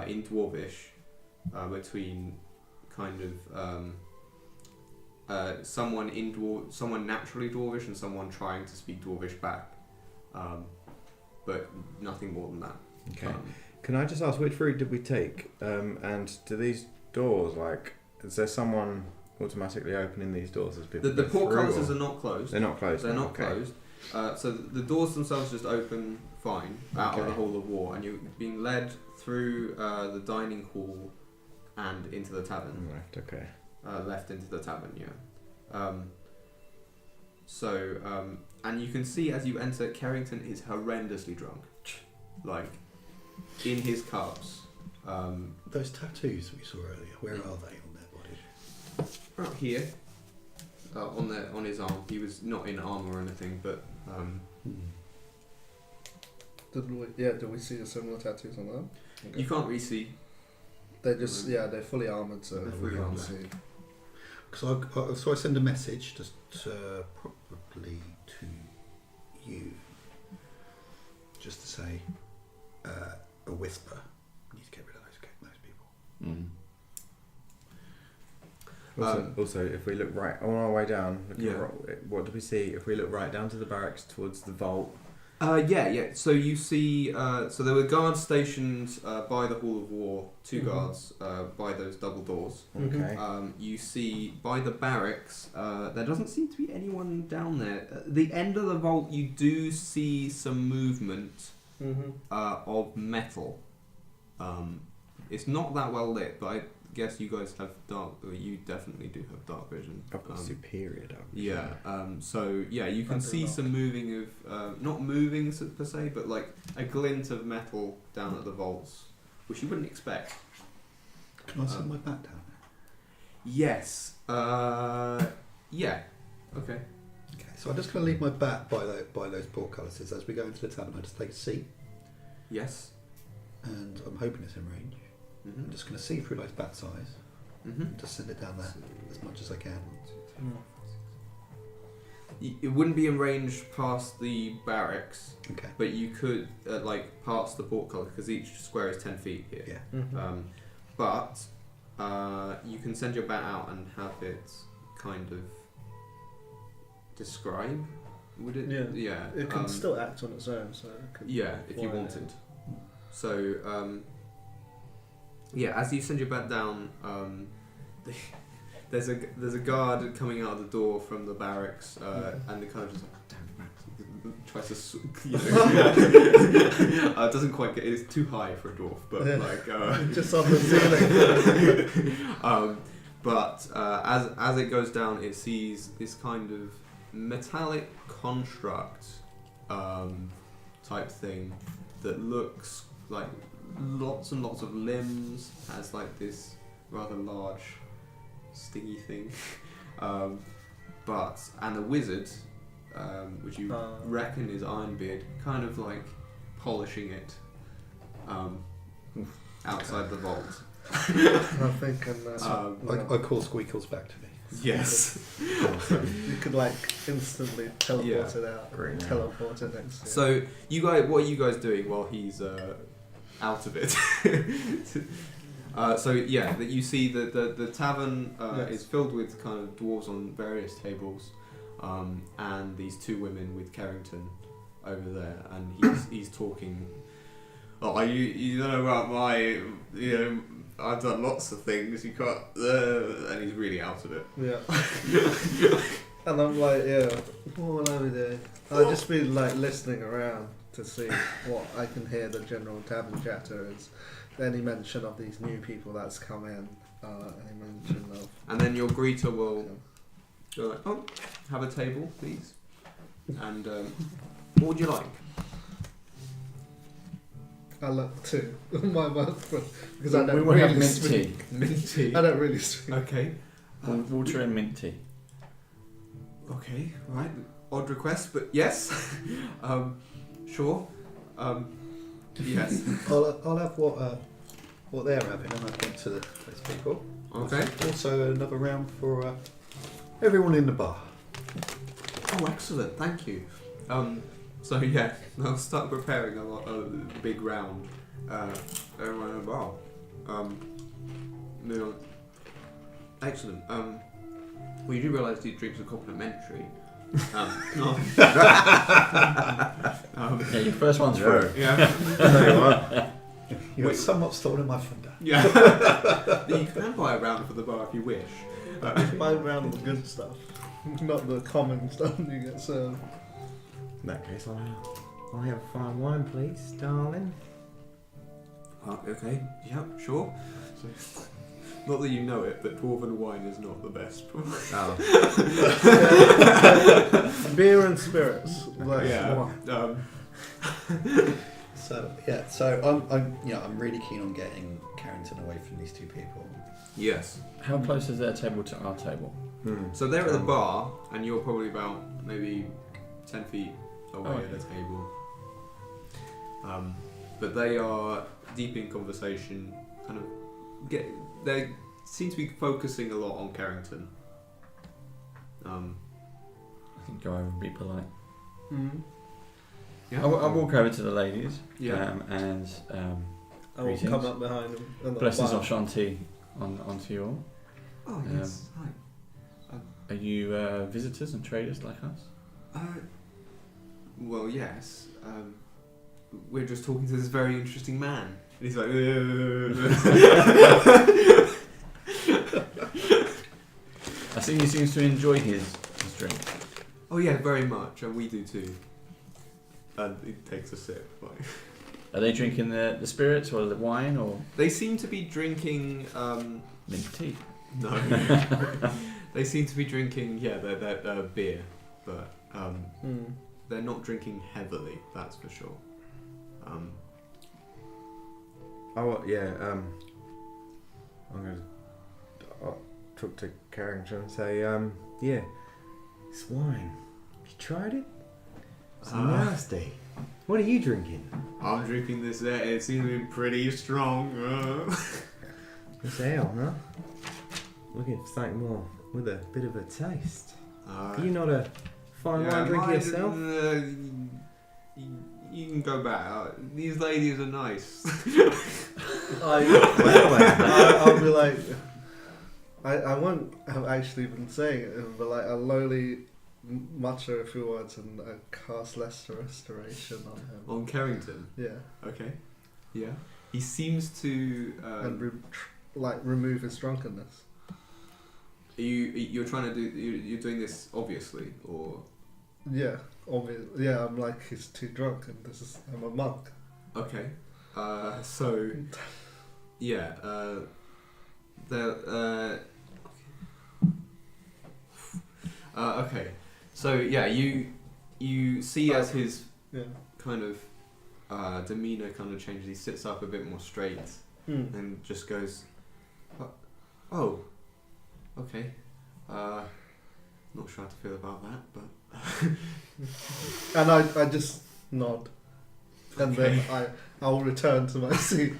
in Dwarvish, between kind of someone naturally Dwarvish and someone trying to speak Dwarvish back, but nothing more than that. Okay. Can I just ask, which route did we take? And do these doors, like, is there someone automatically opening these doors as people The go through, portcullises or- are not closed. They're not closed. They're no? not Okay. closed. So the doors themselves just open fine out of Okay. the Hall of War, and you're being led through the dining hall and into the tavern. Left. Okay. Left into the tavern, yeah. And you can see as you enter, Carrington is horrendously drunk, like in his cups. Those tattoos we saw earlier, where are they on their body? Right here, on his arm. He was not in armor or anything, but Did we see the similar tattoos on them? Okay. you can't really see. They're just they're fully armored, so They're we fully can't armoured. see. So I send a message, just probably to you, just to say a whisper. We need to get rid of those people. Also, if we look right on our way down, Yeah. what do we see? If we look right down to the barracks towards the vault. Yeah. So you see, so there were guards stationed by the Hall of War, 2 guards by those double doors. Okay. You see by the barracks, there doesn't seem to be anyone down there. At the end of the vault, you do see some movement of metal. It's not that well lit, but I guess you guys have you definitely do have dark vision. I've got superior dark vision. Yeah. So yeah, you can I do see not. some moving of not moving per se, but like a glint of metal down at the vaults, which you wouldn't expect. Can I send my bat down there? Yes. Yeah. Okay. Okay, so I'm just going to leave my bat by those portcullises. As we go into the tavern, I just take a seat, Yes. and I'm hoping it's in range. I'm just going to see through those bat's eyes and just send it down there as much as I can. It wouldn't be in range past the barracks, Okay. but you could like past the portcullis because each square is 10 feet here. Yeah. But you can send your bat out and have it kind of describe. Would it? Yeah. Yeah. It can still act on its own, so it could Yeah, if you fly wanted. So, yeah, as you send your bat down, there's a guard coming out of the door from the barracks, and they kind of just like, damn, tries to, it doesn't quite get. It's too high for a dwarf, but just on the ceiling. But as it goes down, it sees this kind of metallic construct type thing that looks like lots and lots of limbs, has like this rather large stingy thing, and the wizard, which you reckon is Ironbeard, kind of like polishing it outside the vault. I think, and I call Squeakles back to me. Yes. you could like instantly teleport it out. Great. Teleport it next to you. So you guys, what are you guys doing while he's out of it? So yeah, that you see the tavern is filled with kind of dwarves on various tables, and these two women with Carrington over there, and he's talking. Oh, you don't know about my, I've done lots of things. You can't, and he's really out of it. Yeah. And I'm like, what will I be doing? I'll just be like listening around to see what I can hear. The general tavern chatter is any mention of these new people that's come in. Any mention of. And then your greeter will go like, oh, have a table, please. And what would you like? I look to my mouth because We I don't will really have mint speak. tea. Mint tea. I don't really speak. Okay. Water and mint tea. Okay, right. Odd request, but yes. Sure. Yes. I'll have what they're having, and I think to those people. Okay. Also another round for everyone in the bar. Oh, excellent. Thank you. So yeah, I'll start preparing a big round. Everyone in the bar. Excellent. Well, you do realise these drinks are complimentary. Yeah, your first one's through. Yeah. You have somewhat stolen my thunder. Yeah. You can buy a round for the bar if you wish. Buy around the good stuff, not the common stuff you get served. In that case, I'll have a fine wine, please, darling. Okay. Yeah. Sure. So, not that you know it, but dwarven wine is not the best. Beer and spirits. Like, Yeah. So I'm really keen on getting Carrington away from these two people. Yes. How close is their table to our table? So they're at the bar, and you're probably about maybe 10 feet away Oh, at a table. But they are deep in conversation. Kind of they seem to be focusing a lot on Carrington. I think go over and be polite. Mm-hmm. Yeah. I'll walk over to the ladies. Yeah. And I will Greetings. come up behind them. And blessings of Shanti onto you all. Oh yes. Hi. Are you visitors and traders like us? Well, yes. We're just talking to this very interesting man. And he's like, I see he seems to enjoy his drink. oh yeah, very much, and we do too. And he takes a sip. Like. Are they drinking the spirits or the wine or They seem to be drinking. mint tea? No. They seem to be drinking. Yeah, they're beer, but they're not drinking heavily. That's for sure. Oh yeah. I'm gonna talk to Carrington and say, yeah, it's wine. You tried it? It's nasty. What are you drinking? I'm drinking this. It seems to be pretty strong. It's ale, huh? Looking for something more with a bit of a taste. Are you not a fine wine drinker yourself? You can go back. These ladies are nice. I'll be like, I won't have actually been saying it, but like a lowly mutter a few words and cast lesser restoration on him. On Carrington. Yeah. Okay. Yeah. He seems to. And remove his drunkenness. You're trying to do you're doing this obviously or Yeah, obviously. Yeah, I'm like, he's too drunk, and I'm a monk. okay. So yeah. Okay. So yeah, you see as his Yeah. kind of demeanor kind of changes. He sits up a bit more straight and just goes, "Oh, okay. Not sure how to feel about that, but." And I just nod, and then I'll return to my seat.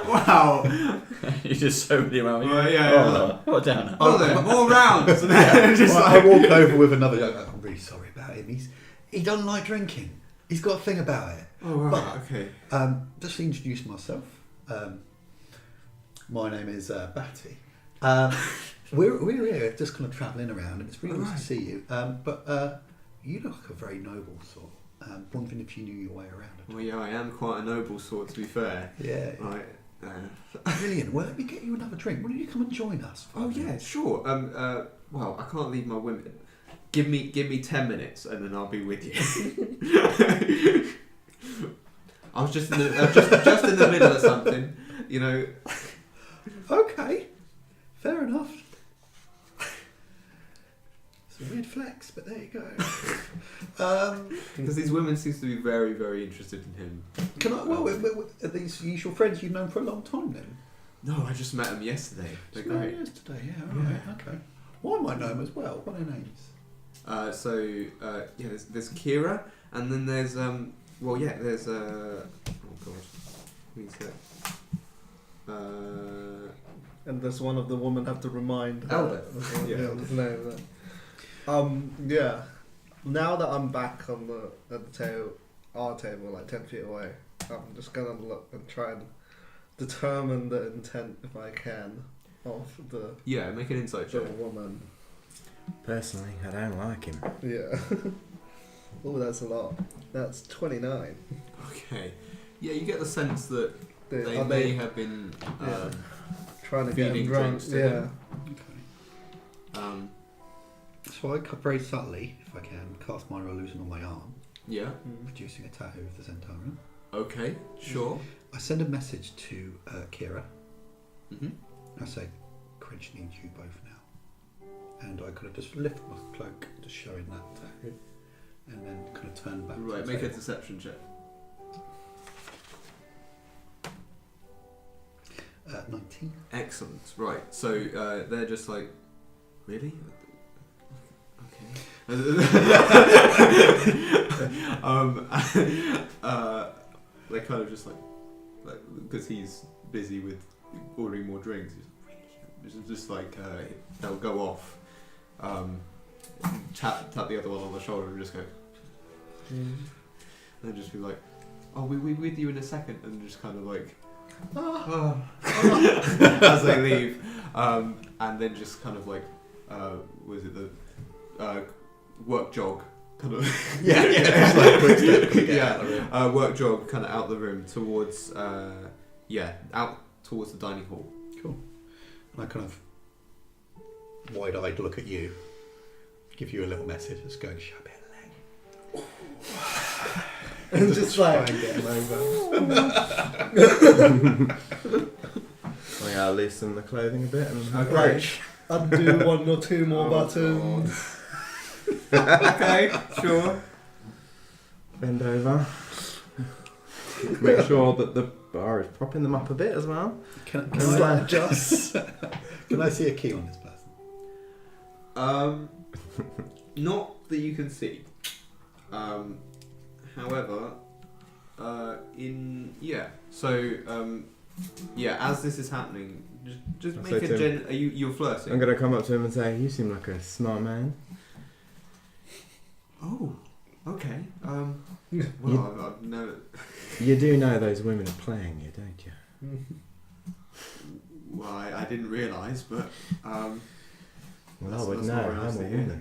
Wow. You just soberly around. Yeah. What down? Oh, then more rounds. Just Well, I like, walk over with another. I'm really sorry about him. He doesn't like drinking. He's got a thing about it. oh right, okay. Just to introduce myself. My name is Batty. We're here just kind of travelling around, and it's really nice to see you. But you look like a very noble sort. Wondering if you knew your way around. Well, yeah, I am quite a noble sort, to be fair. Yeah. Right. Brilliant. Well, let me get you another drink. Why don't you come and join us? Oh yeah, sure. Well, I can't leave my women. Give me 10 minutes, and then I'll be with you. I was just in the middle of something, you know. Okay. Fair enough. It's a weird flex, but there you go. Because these women seem to be very, very interested in him. Can I? Well, are these usual friends you've known for a long time then? No, I just met them yesterday. They're great. Yesterday, yeah. All right. Okay. Well, I might know them as well. What are their names? There's Kira, and then there's oh god, who's that? And does one of the women have to remind her? Elder. Yeah, Yeah. his name. Yeah. Now that I'm back at our table, like 10 feet away, I'm just gonna look and try and determine the intent, if I can, of the Make an insight check. woman. Personally, I don't like him. Yeah. Oh, that's a lot. That's 29. Okay. Yeah, you get the sense that they Are may have been trying to get him feeding drunk? drinks to Yeah. him. Okay. So I very subtly, if I can, cast my illusion on my arm, Yeah. producing a tattoo of the Centaur. Okay. Sure. I send a message to Kira. Mhm. I say, Cringe needs you both now. And I kind of just lift my cloak, just showing that tattoo, and then kind of turn back. Right. to the Make a table. deception check. 19. Excellent. Right. So they're just like, really? Okay. They kind of just like because he's busy with ordering more drinks. He's like, really? It's just like they'll go off, tap the other one on the shoulder and just go, and they'll just be like, "Oh, we'll be with you in a second," and just kind of like. As they leave, and then just kind of like, was it the work jog kind of? Just like quick step, quick get out of the room. Work jog kind of out the room towards, out towards the dining hall. Cool. And I kind of wide-eyed look at you, give you a little message that's going, Shabelle. And just like, try and get him over. I gotta loosen the clothing a bit and Okay. undo one or two more buttons. Okay, sure. bend over. Make sure that the bar is propping them up a bit as well. Can Just I like adjust. Can I see a key on this person? Not that you can see. However, as this is happening, just I'll make say a to gen. You're flirting. I'm gonna come up to him and say, "You seem like a smart man." Oh, okay. Well, I've never. You do know those women are playing you, don't you? Well, I didn't realise, but Well, That's- I would that's know. not very nice I'm a to hear. woman.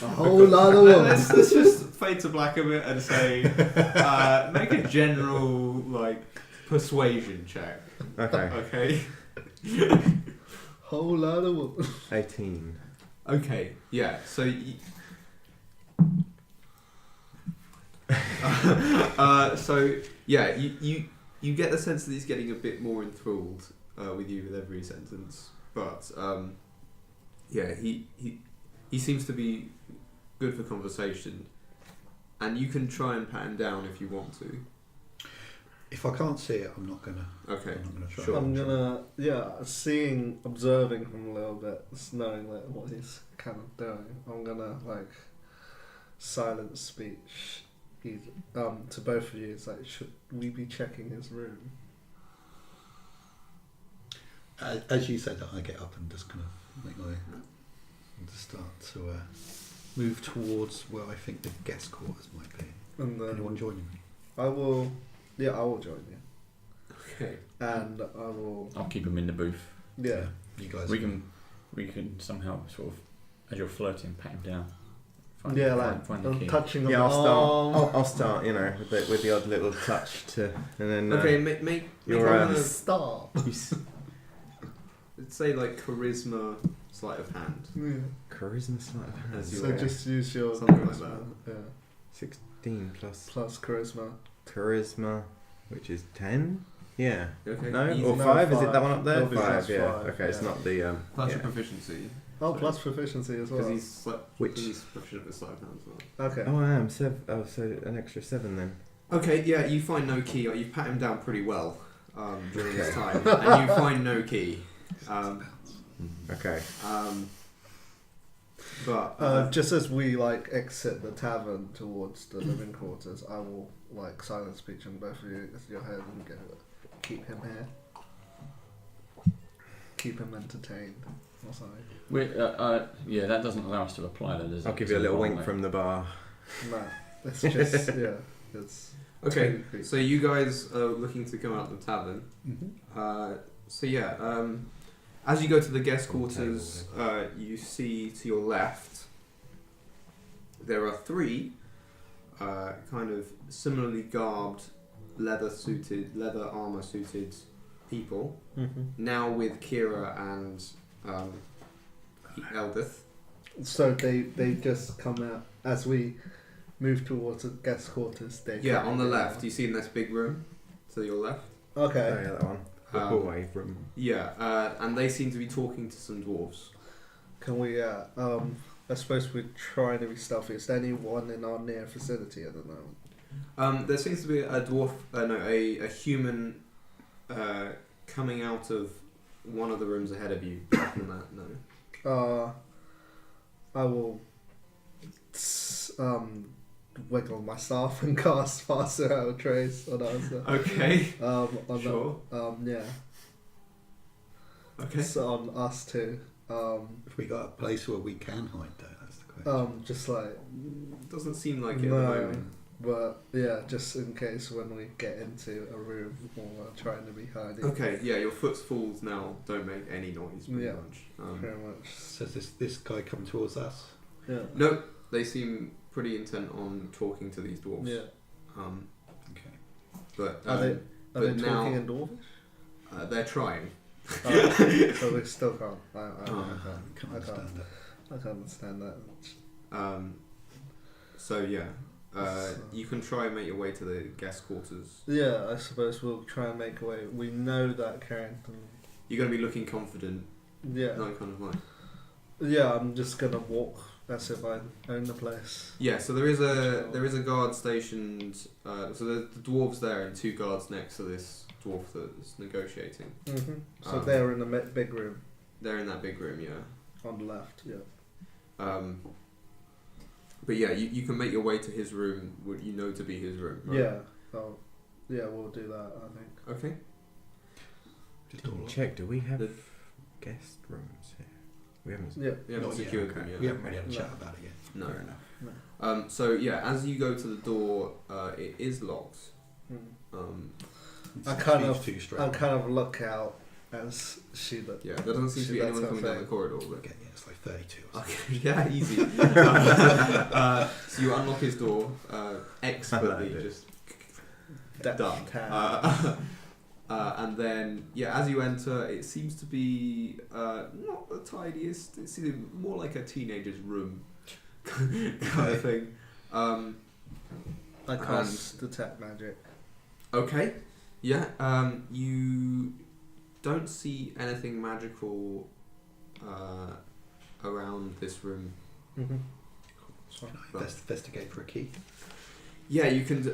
A whole lot of women. let's just fade to black a bit and say, make a general like persuasion check. Okay. Okay. Whole lot of wood. 18. Okay, yeah. So, you get the sense that he's getting a bit more enthralled with you with every sentence, but he seems to be good for conversation, and you can try and pat him down if you want to. If I can't see it, I'm not gonna. Okay, I'm not gonna try. sure. I'm gonna, observing him a little bit, just knowing like what he's kind of doing. I'm gonna like silent speech. To both of you. It's like, should we be checking his room? As you said that, I get up and just kind of make my and just start to move towards where I think the guest quarters might be. And then Anyone joining me? I will join you. Okay. And I will. I'll keep him in the booth. Yeah. You guys. We can somehow sort of, as you're flirting, pat him down. Find the I'm key. touching on Yeah, the I'll arm. start. With the odd little touch to, and then. Okay, make you're, one of Start. let's say like charisma sleight of hand. Yeah. Charisma sleight of hand. As you So will. just use your Something like charisma. that. Yeah. 16 plus Plus charisma. charisma, which is 10. Yeah. Okay. No, easy. or No, 5? Is it that five. one up there? It'll be 5. plus Yeah. five, Okay, it's yeah. not the Plus yeah. your proficiency. Oh, plus proficiency as Because well. he's proficient with sleight of hand as well. Okay. Oh, I am 7. Oh, so an extra 7 then. Okay, yeah, you find no key. Or you pat him down pretty well during this time, and you find no key. Okay. But Just as we like exit the tavern towards the living quarters, I will like silent speech on both of you as your head and go, keep him here. Keep him entertained. Or something. Yeah, that doesn't allow us to apply that, does it? I'll give you a little wink from the bar. No, it's just it's okay, too creepy. so you guys are looking to come out of the tavern. Mm-hmm. As you go to the guest quarters, you see to your left there are 3 kind of similarly garbed, leather armor suited people, now with Kira and Eldith. So they just come out as we move towards the guest quarters. On the left, you see in this big room to your left. Okay. Oh, yeah, that one. The hallway room. And they seem to be talking to some dwarves. Can we? I suppose we're trying to be stealthy. Is there anyone in our near vicinity at the moment? There seems to be a dwarf, a human coming out of one of the rooms ahead of you. Apart from that, no. I will wiggle my staff and cast faster out of trace on us. Okay. On Sure. Yeah. Okay. So on us too. If we got a place where we can hide, though, that's the question. Just like doesn't seem like it at no, the moment. but yeah, just in case when we get into a room or we're trying to be hiding. Okay, yeah, your footfalls now don't make any noise pretty Yeah. much. Very much. So this guy come towards us? Yeah. No, they seem pretty intent on talking to these dwarves. Yeah. Okay. But Are they but now talking in Dwarvish? they're trying. So we still can't. I Can't understand it. I can't understand that. So yeah, you can try and make your way to the guest quarters. Yeah, I suppose we'll try and make a way. We know that Carrington. You're going to be looking confident, Yeah. not kind of like. Yeah, I'm just gonna walk as if I own the place. Yeah, so there is a guard stationed. So the dwarves there and 2 guards next to this dwarf that's negotiating. So they're in the big room They're in that big room, yeah. on the left. Yeah. But yeah, you can make your way to his room. What you know to be his room. Right? Yeah. Oh, yeah. We'll do that. I think. Okay. Just all Check. Do we have The- guest rooms here? We haven't. Yeah. We haven't Not yet, secured okay. them yet. We haven't really had a No. chat about it yet. No. Fair enough. So yeah, as you go to the door, it is locked. I kind of too straight. I kind of look out as she look. Yeah, there doesn't seem to be That's anyone her coming down the thing. corridor. But Okay, yeah, it's like 32 or something. okay, yeah, easy. So you unlock his door expertly, I like it. just That done. can. And then, as you enter, it seems to be not the tidiest. It seems more like a teenager's room kind of thing. I cast detect magic. Okay. Yeah. You don't see anything magical around this room. Mm-hmm. Can I investigate for a key? Yeah, you can.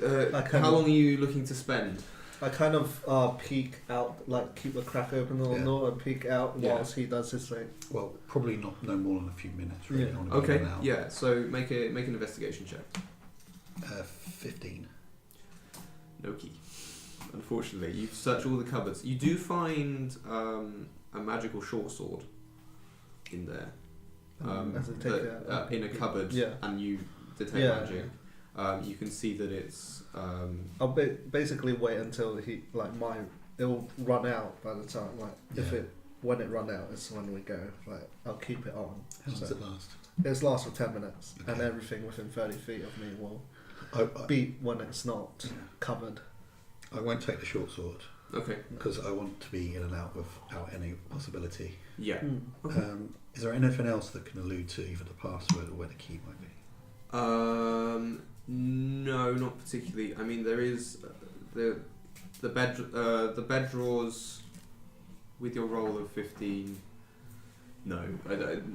How long are you looking to spend? I kind of peek out, like keep the crack open on the door and peek out whilst he does his thing. Well, probably no more than a few minutes. Really. Yeah. Okay. Yeah. So make an investigation check. 15. No key. Unfortunately, you've searched all the cupboards. You do find a magical short sword in there. In a cupboard, and you detect magic. You can see that it's. I'll basically wait until it'll run out by the time when it run out is when we go. Like I'll keep it on. How long does it last? It lasts for 10 minutes, and everything within 30 feet of me will beat when it's not covered. I won't take the short sword. Okay. Because I want to be in and out without any possibility. Yeah. Okay. Is there anything else that can allude to either the password or where the key might be? No, not particularly. I mean, there is the bed drawers with your roll of 15. No,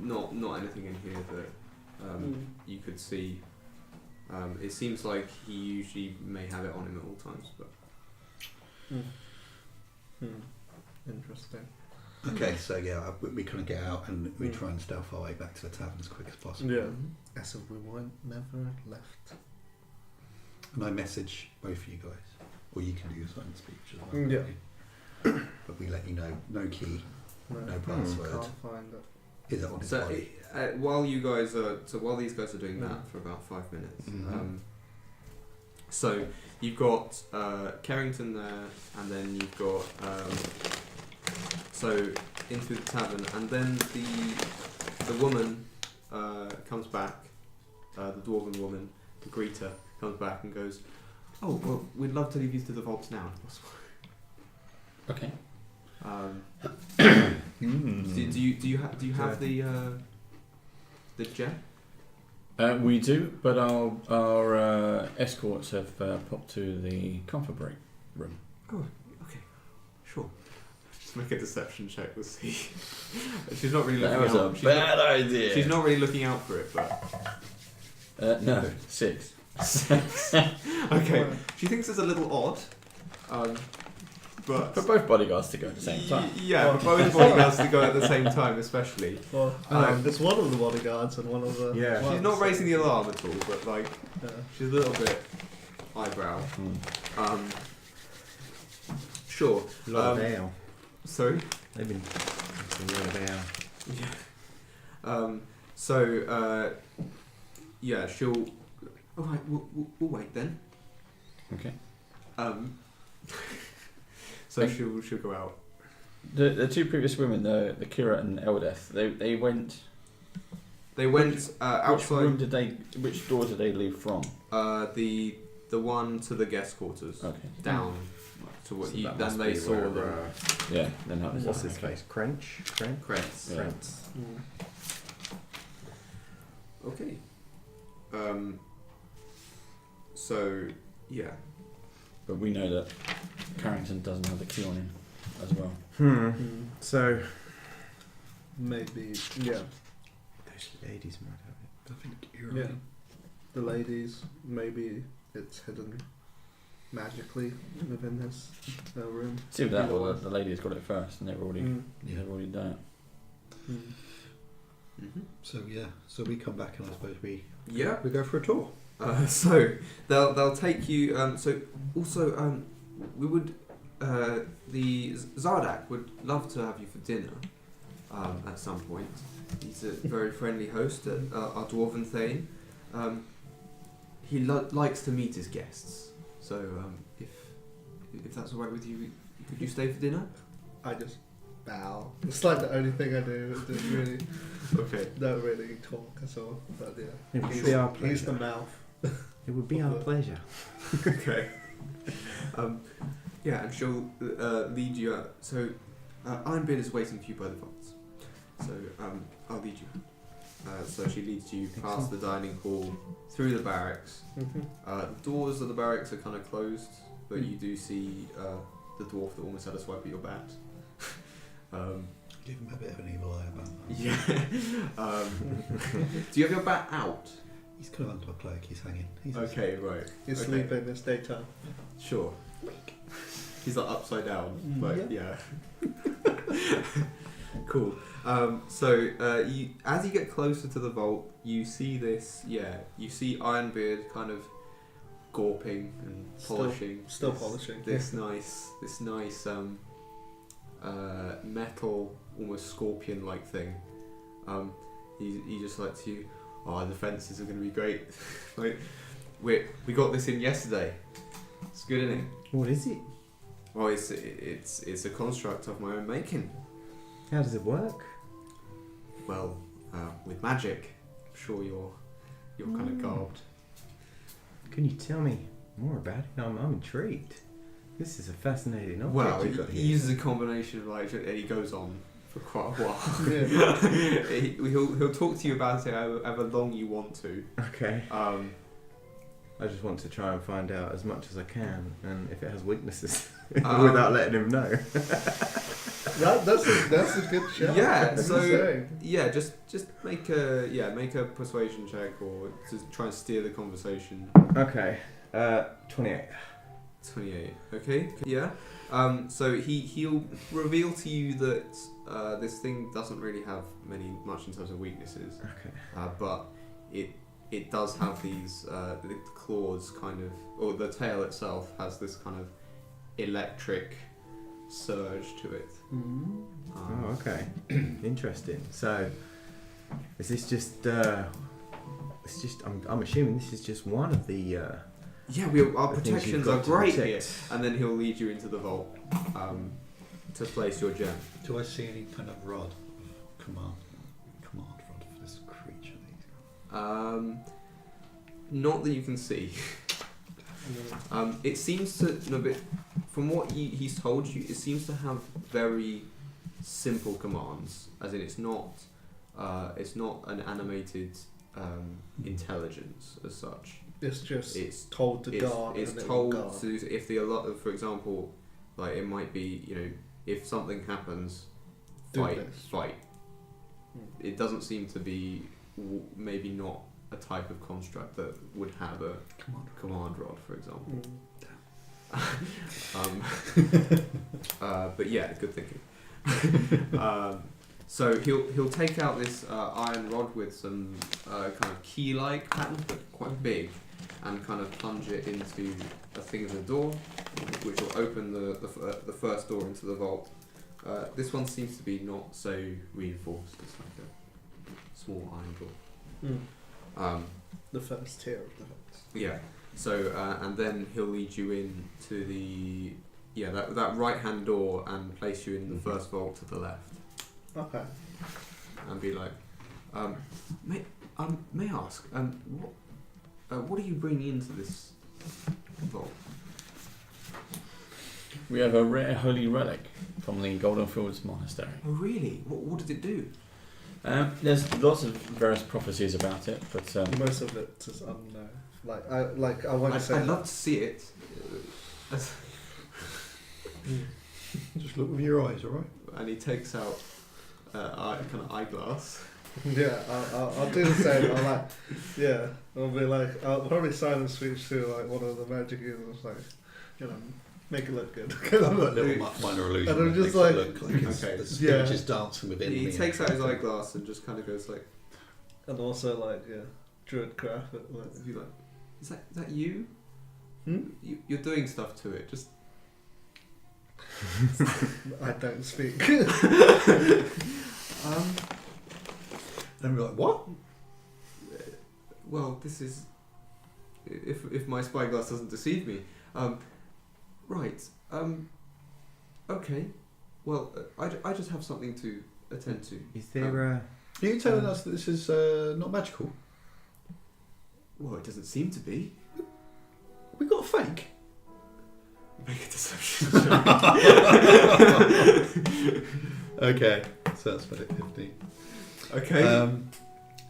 not anything in here that you could see. It seems like he usually may have it on him at all times, but. Interesting. Okay, so we kind of get out and we try and stealth our way back to the tavern as quick as possible. Yeah. As if we weren't never left. And I message both of you guys, or you can do your silent speech as well. Yeah. But we let you know, no key, no password. Can't find it. Is it on his body? While these guys are doing that for about 5 minutes, so you've got Carrington there, and then you've got so into the tavern, and then the woman comes back, the dwarven woman, the greeter comes back and goes, "Oh well, we'd love to leave you to the vaults now, if possible." Okay. Do you have the gem? We do, but our escorts have popped to the comfort break room. Oh, okay, sure. Just make a deception check to see. She's not really looking out. That was a bad idea. She's not really looking out for it, but no, 6. Okay. She thinks it's a little odd, but for both bodyguards to go at the same time. Yeah, for both bodyguards to go at the same time, especially. Well, it's one of the bodyguards and one of the. Yeah. She's not raising the alarm at all, but she's a little bit eyebrow. Sure. A lot of ale. Sorry. They've been drinking a lot of ale. Yeah. She'll. All right. We'll wait then. Okay. So she'll go out. The two previous women, the Kira and Eldeth, they went. They went outside. Which door did they leave from? The one to the guest quarters. Okay. Down to what So you. that Then must they be saw where, them. Yeah. Then that was What's his face? Crunch? Krentz. Yeah. Okay. So yeah. But we know that Carrington doesn't have the key on him as well. So maybe those ladies might have it. I think you're Yeah. right. The ladies, maybe it's hidden magically within this room. See with that, well, the lady's got it first, and they've already done it. So we come back and I suppose we go for a tour. So they'll take you. So also we would the Zardak would love to have you for dinner at some point. He's a very friendly host at our dwarven thane. He likes to meet his guests. So if that's all right with you, could you stay for dinner? I just bow. It's like the only thing I do. Okay. Don't really talk at all. But It would be our he's the pleasure. mouth. It would be our pleasure. Okay. Yeah, and she'll lead you out. So, Ironbeard is waiting for you by the vaults. So, I'll lead you out. So she leads you past the dining hall, through the barracks. The doors of the barracks are kind of closed, but you do see the dwarf that almost had a swipe at your bat. Give him a bit of an evil eye about that. Yeah. Do you have your bat out? He's kind of under my cloak. He's hanging. He's Okay, right. He's Okay. sleeping, it's daytime. Sure. He's like upside down, but yeah. Cool. So you, as you get closer to the vault, you see this. Yeah, you see Ironbeard kind of gawping and polishing. Still polishing. This nice metal, almost scorpion-like thing. He just like to you. Oh, the fences are going to be great. Like, we got this in yesterday. It's good, isn't it? What is it? Well, it's a construct of my own making. How does it work? Well, with magic. I'm sure you're kind of garbed. Can you tell me more about it? I'm intrigued. This is a fascinating object Well, you've got he here. uses a combination of like, and he goes on for quite a while. Yeah. He'll talk to you about it however long you want to. Okay. I just want to try and find out as much as I can, and if it has weaknesses, without letting him know. That's a good shout. Yeah. I'm So saying. yeah, just make a persuasion check or to try and steer the conversation. Okay. 28. 28. Okay. Yeah. So he'll reveal to you that this thing doesn't really have much in terms of weaknesses. Okay. But it does have these the claws kind of, or the tail itself has this kind of electric surge to it. Oh, okay. Interesting. So, is this just? It's just. I'm assuming this is just one of the. Yeah, our the things you've protections are got to great protect. here. And then he'll lead you into the vault to place your gem. Do I see any kind of rod of command rod for this creature? Not that you can see. It seems to, no, but from what he's told you, it seems to have very simple commands. As in, it's not an animated intelligence as such. It's just It's told to guard. It's and it told will guard. to, if for example, like it might be, if something happens, Do fight. this. It doesn't seem to be maybe not a type of construct that would have a command rod, for example. But yeah, good thinking. So he'll take out this iron rod with some kind of key-like pattern, but quite big, and kind of plunge it into a thing in the door, which will open the first door into the vault. This one seems to be not so reinforced. It's like a small iron door. The first tier of the vault. Yeah. So and then he'll lead you in to that right hand door and place you in the first vault to the left. Okay. And be like, may I ask, what do you bring into this vault? We have a rare holy relic from the Golden Fields Monastery. Oh really? What does it do? There's lots of various prophecies about it, but Most of it is unknown. I won't say. I'd love to see it. Just look with your eyes, all right? And he takes out kind of eyeglass. Yeah, I'll do the same. I'll be like, I'll probably silent speech to like one of the magic users, like, make it look good. I've got a little minor illusion. And I'm that just makes it like- look like it's, Okay. the spirit is dancing within me. He takes out his eyeglass and just kind of goes like, And also like, druid craft. Like, you like, is that you? You're doing stuff to it. Just I don't speak. And we're like, what? Well, this is if my spyglass doesn't deceive me. Right. Okay. Well, I just have something to attend to. Is there Are you telling us that this is not magical? Well, it doesn't seem to be. We got a fake. Make a deception Okay, so that's 15. Okay.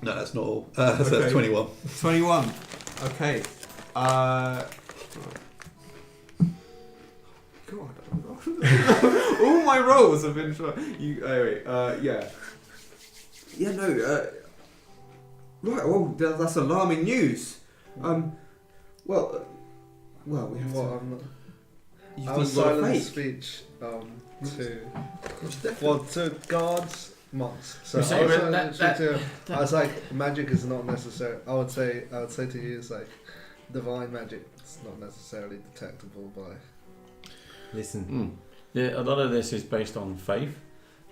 No, that's not all. So Okay. that's 21. 21. Okay. God. All my rolls have been anyway, yeah. Yeah, no, right, oh, that's alarming news. Well, we have Well, to... I'm not. You I think was you're silent fake? speech It's to guards, monks. So We I say was, that- I was like, magic is not necessary. I would say to you, it's like divine magic. It's not necessarily detectable by. Listen, Yeah, a lot of this is based on faith,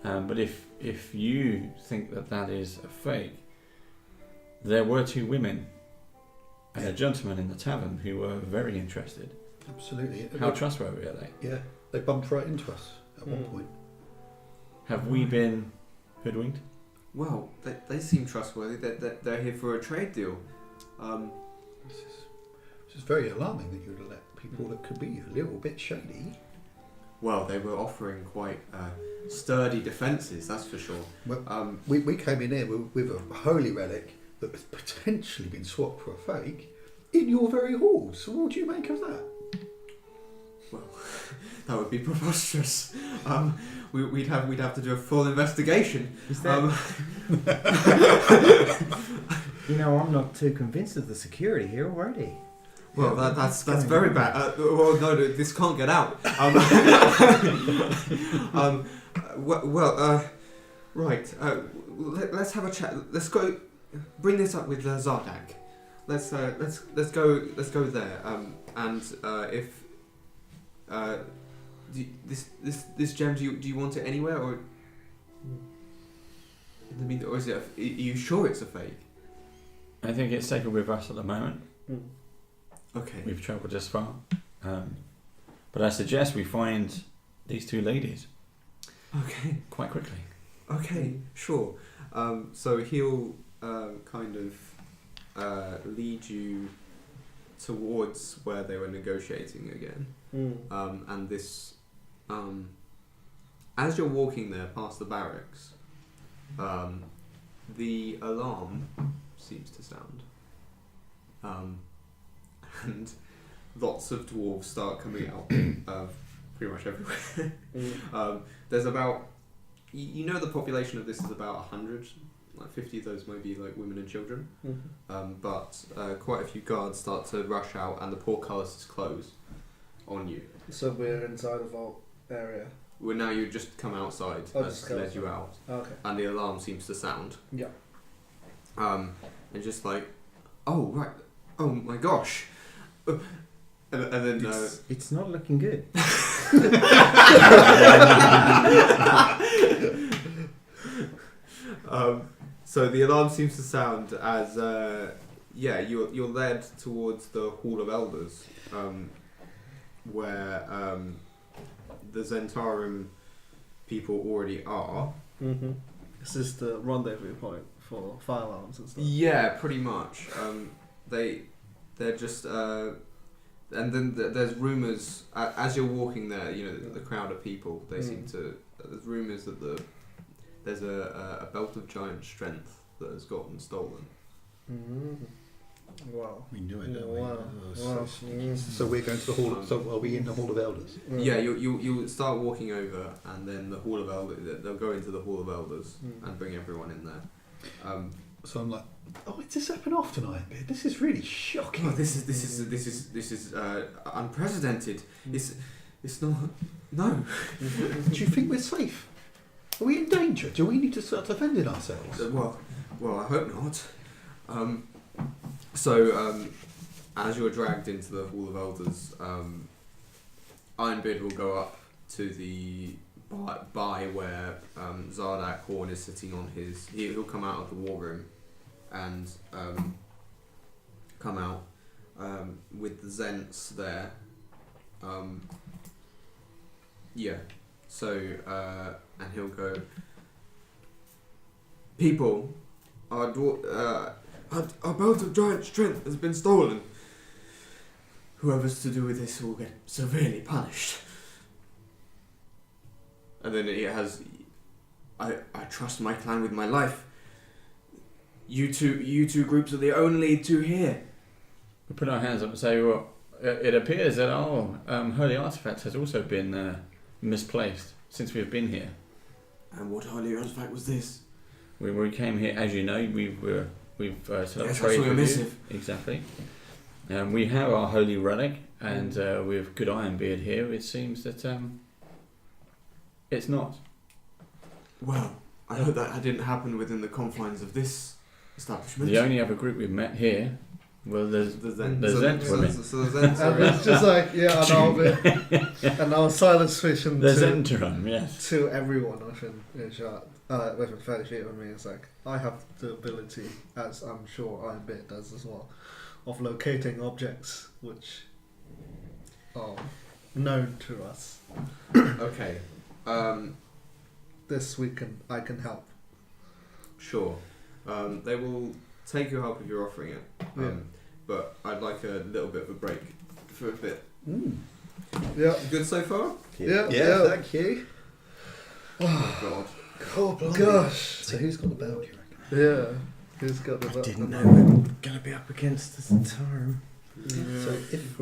but if you think that is a fake, there were 2 women and a gentleman in the tavern who were very interested. Absolutely. How trustworthy are they? Yeah, they bumped right into us at one point. Have we been hoodwinked? Well, they seem trustworthy. They're here for a trade deal. This is very alarming that you would let people that could be a little bit shady. Well, they were offering quite sturdy defences, that's for sure. Well, we came in here with a holy relic that has potentially been swapped for a fake in your very halls. So what do you make of that? Well, that would be preposterous. We'd have to do a full investigation. is that? I'm not too convinced of the security here already. Well, that's very bad. Well, no, this can't get out. Right. Let's have a chat. Let's go. Bring this up with Zardak. Let's go there. If this gem, do you want it anywhere, or or is it? Are you sure it's a fake? I think it's safer with us at the moment. Okay. We've travelled this far, but I suggest we find these 2 ladies. Okay. Quite quickly. Okay. Sure. So he'll kind of lead you towards where they were negotiating again. And this, as you're walking there past the barracks, the alarm seems to sound. And lots of dwarves start coming out pretty much everywhere. There's about, the population of this is about 100, like 50 of those might be like women and children. But quite a few guards start to rush out and the portcullises close on you. So we're inside a vault area. Well, now you just come outside. That's led you out. Okay. And the alarm seems to sound. Yeah. And just like, oh, right, oh my gosh. And then It's not looking good. so the alarm seems to sound as you're led towards the Hall of Elders, where the Zentarum people already are. This is the rendezvous point for fire alarms and stuff. Yeah, pretty much. They're just and then there's rumours as you're walking there. The crowd of people. They seem to. There's rumours that there's a belt of giant strength that has gotten stolen. Wow. We knew it, didn't we? Wow. Oh, so we're going to the hall. So are we in the Hall of Elders? Yeah, you start walking over, and then the Hall of Elders. They'll go into the Hall of Elders and bring everyone in there. So I'm like, it's this happened off tonight. This is really shocking. Oh, this is unprecedented. It's not. No. Do you think we're safe? Are we in danger? Do we need to start defending ourselves? Well, I hope not. As you're dragged into the Hall of Elders, Ironbeard will go up to the by where Zardak Horn is sitting on his. He'll come out of the war room and come out with the Zents there. And he'll go. People, our belt of giant strength has been stolen. Whoever's to do with this will get severely punished. and then it has, I trust my clan with my life. You two groups are the only two here. We put our hands up and say, well, it appears that our holy artifact has also been misplaced since we've been here. And what holy artifact was this? We came here, as you know, we've set up Yes, I trade saw your with missive. you. Exactly. We have our holy relic, and with good Ironbeard here, it seems that it's not. Well, I hope that didn't happen within the confines of this establishment. The only other group we've met here, well, there's the Zen women. So the Zens And it's just like, yeah, and our silence vision The to, Zentrum, yes. to everyone within shot, within 30 feet of me. It's like, I have the ability, as I'm sure Ironbeard does as well, of locating objects which are known to us. Okay. This I can help. Sure. They will take your help if you're offering it. Yeah. But I'd like a little bit of a break for a bit. Yeah. Good so far? Yeah. Thank you. Oh God. Oh gosh. So who's got the bell, do you reckon? Yeah. Who's got the Didn't know we were going to be up against the Zentarum. So if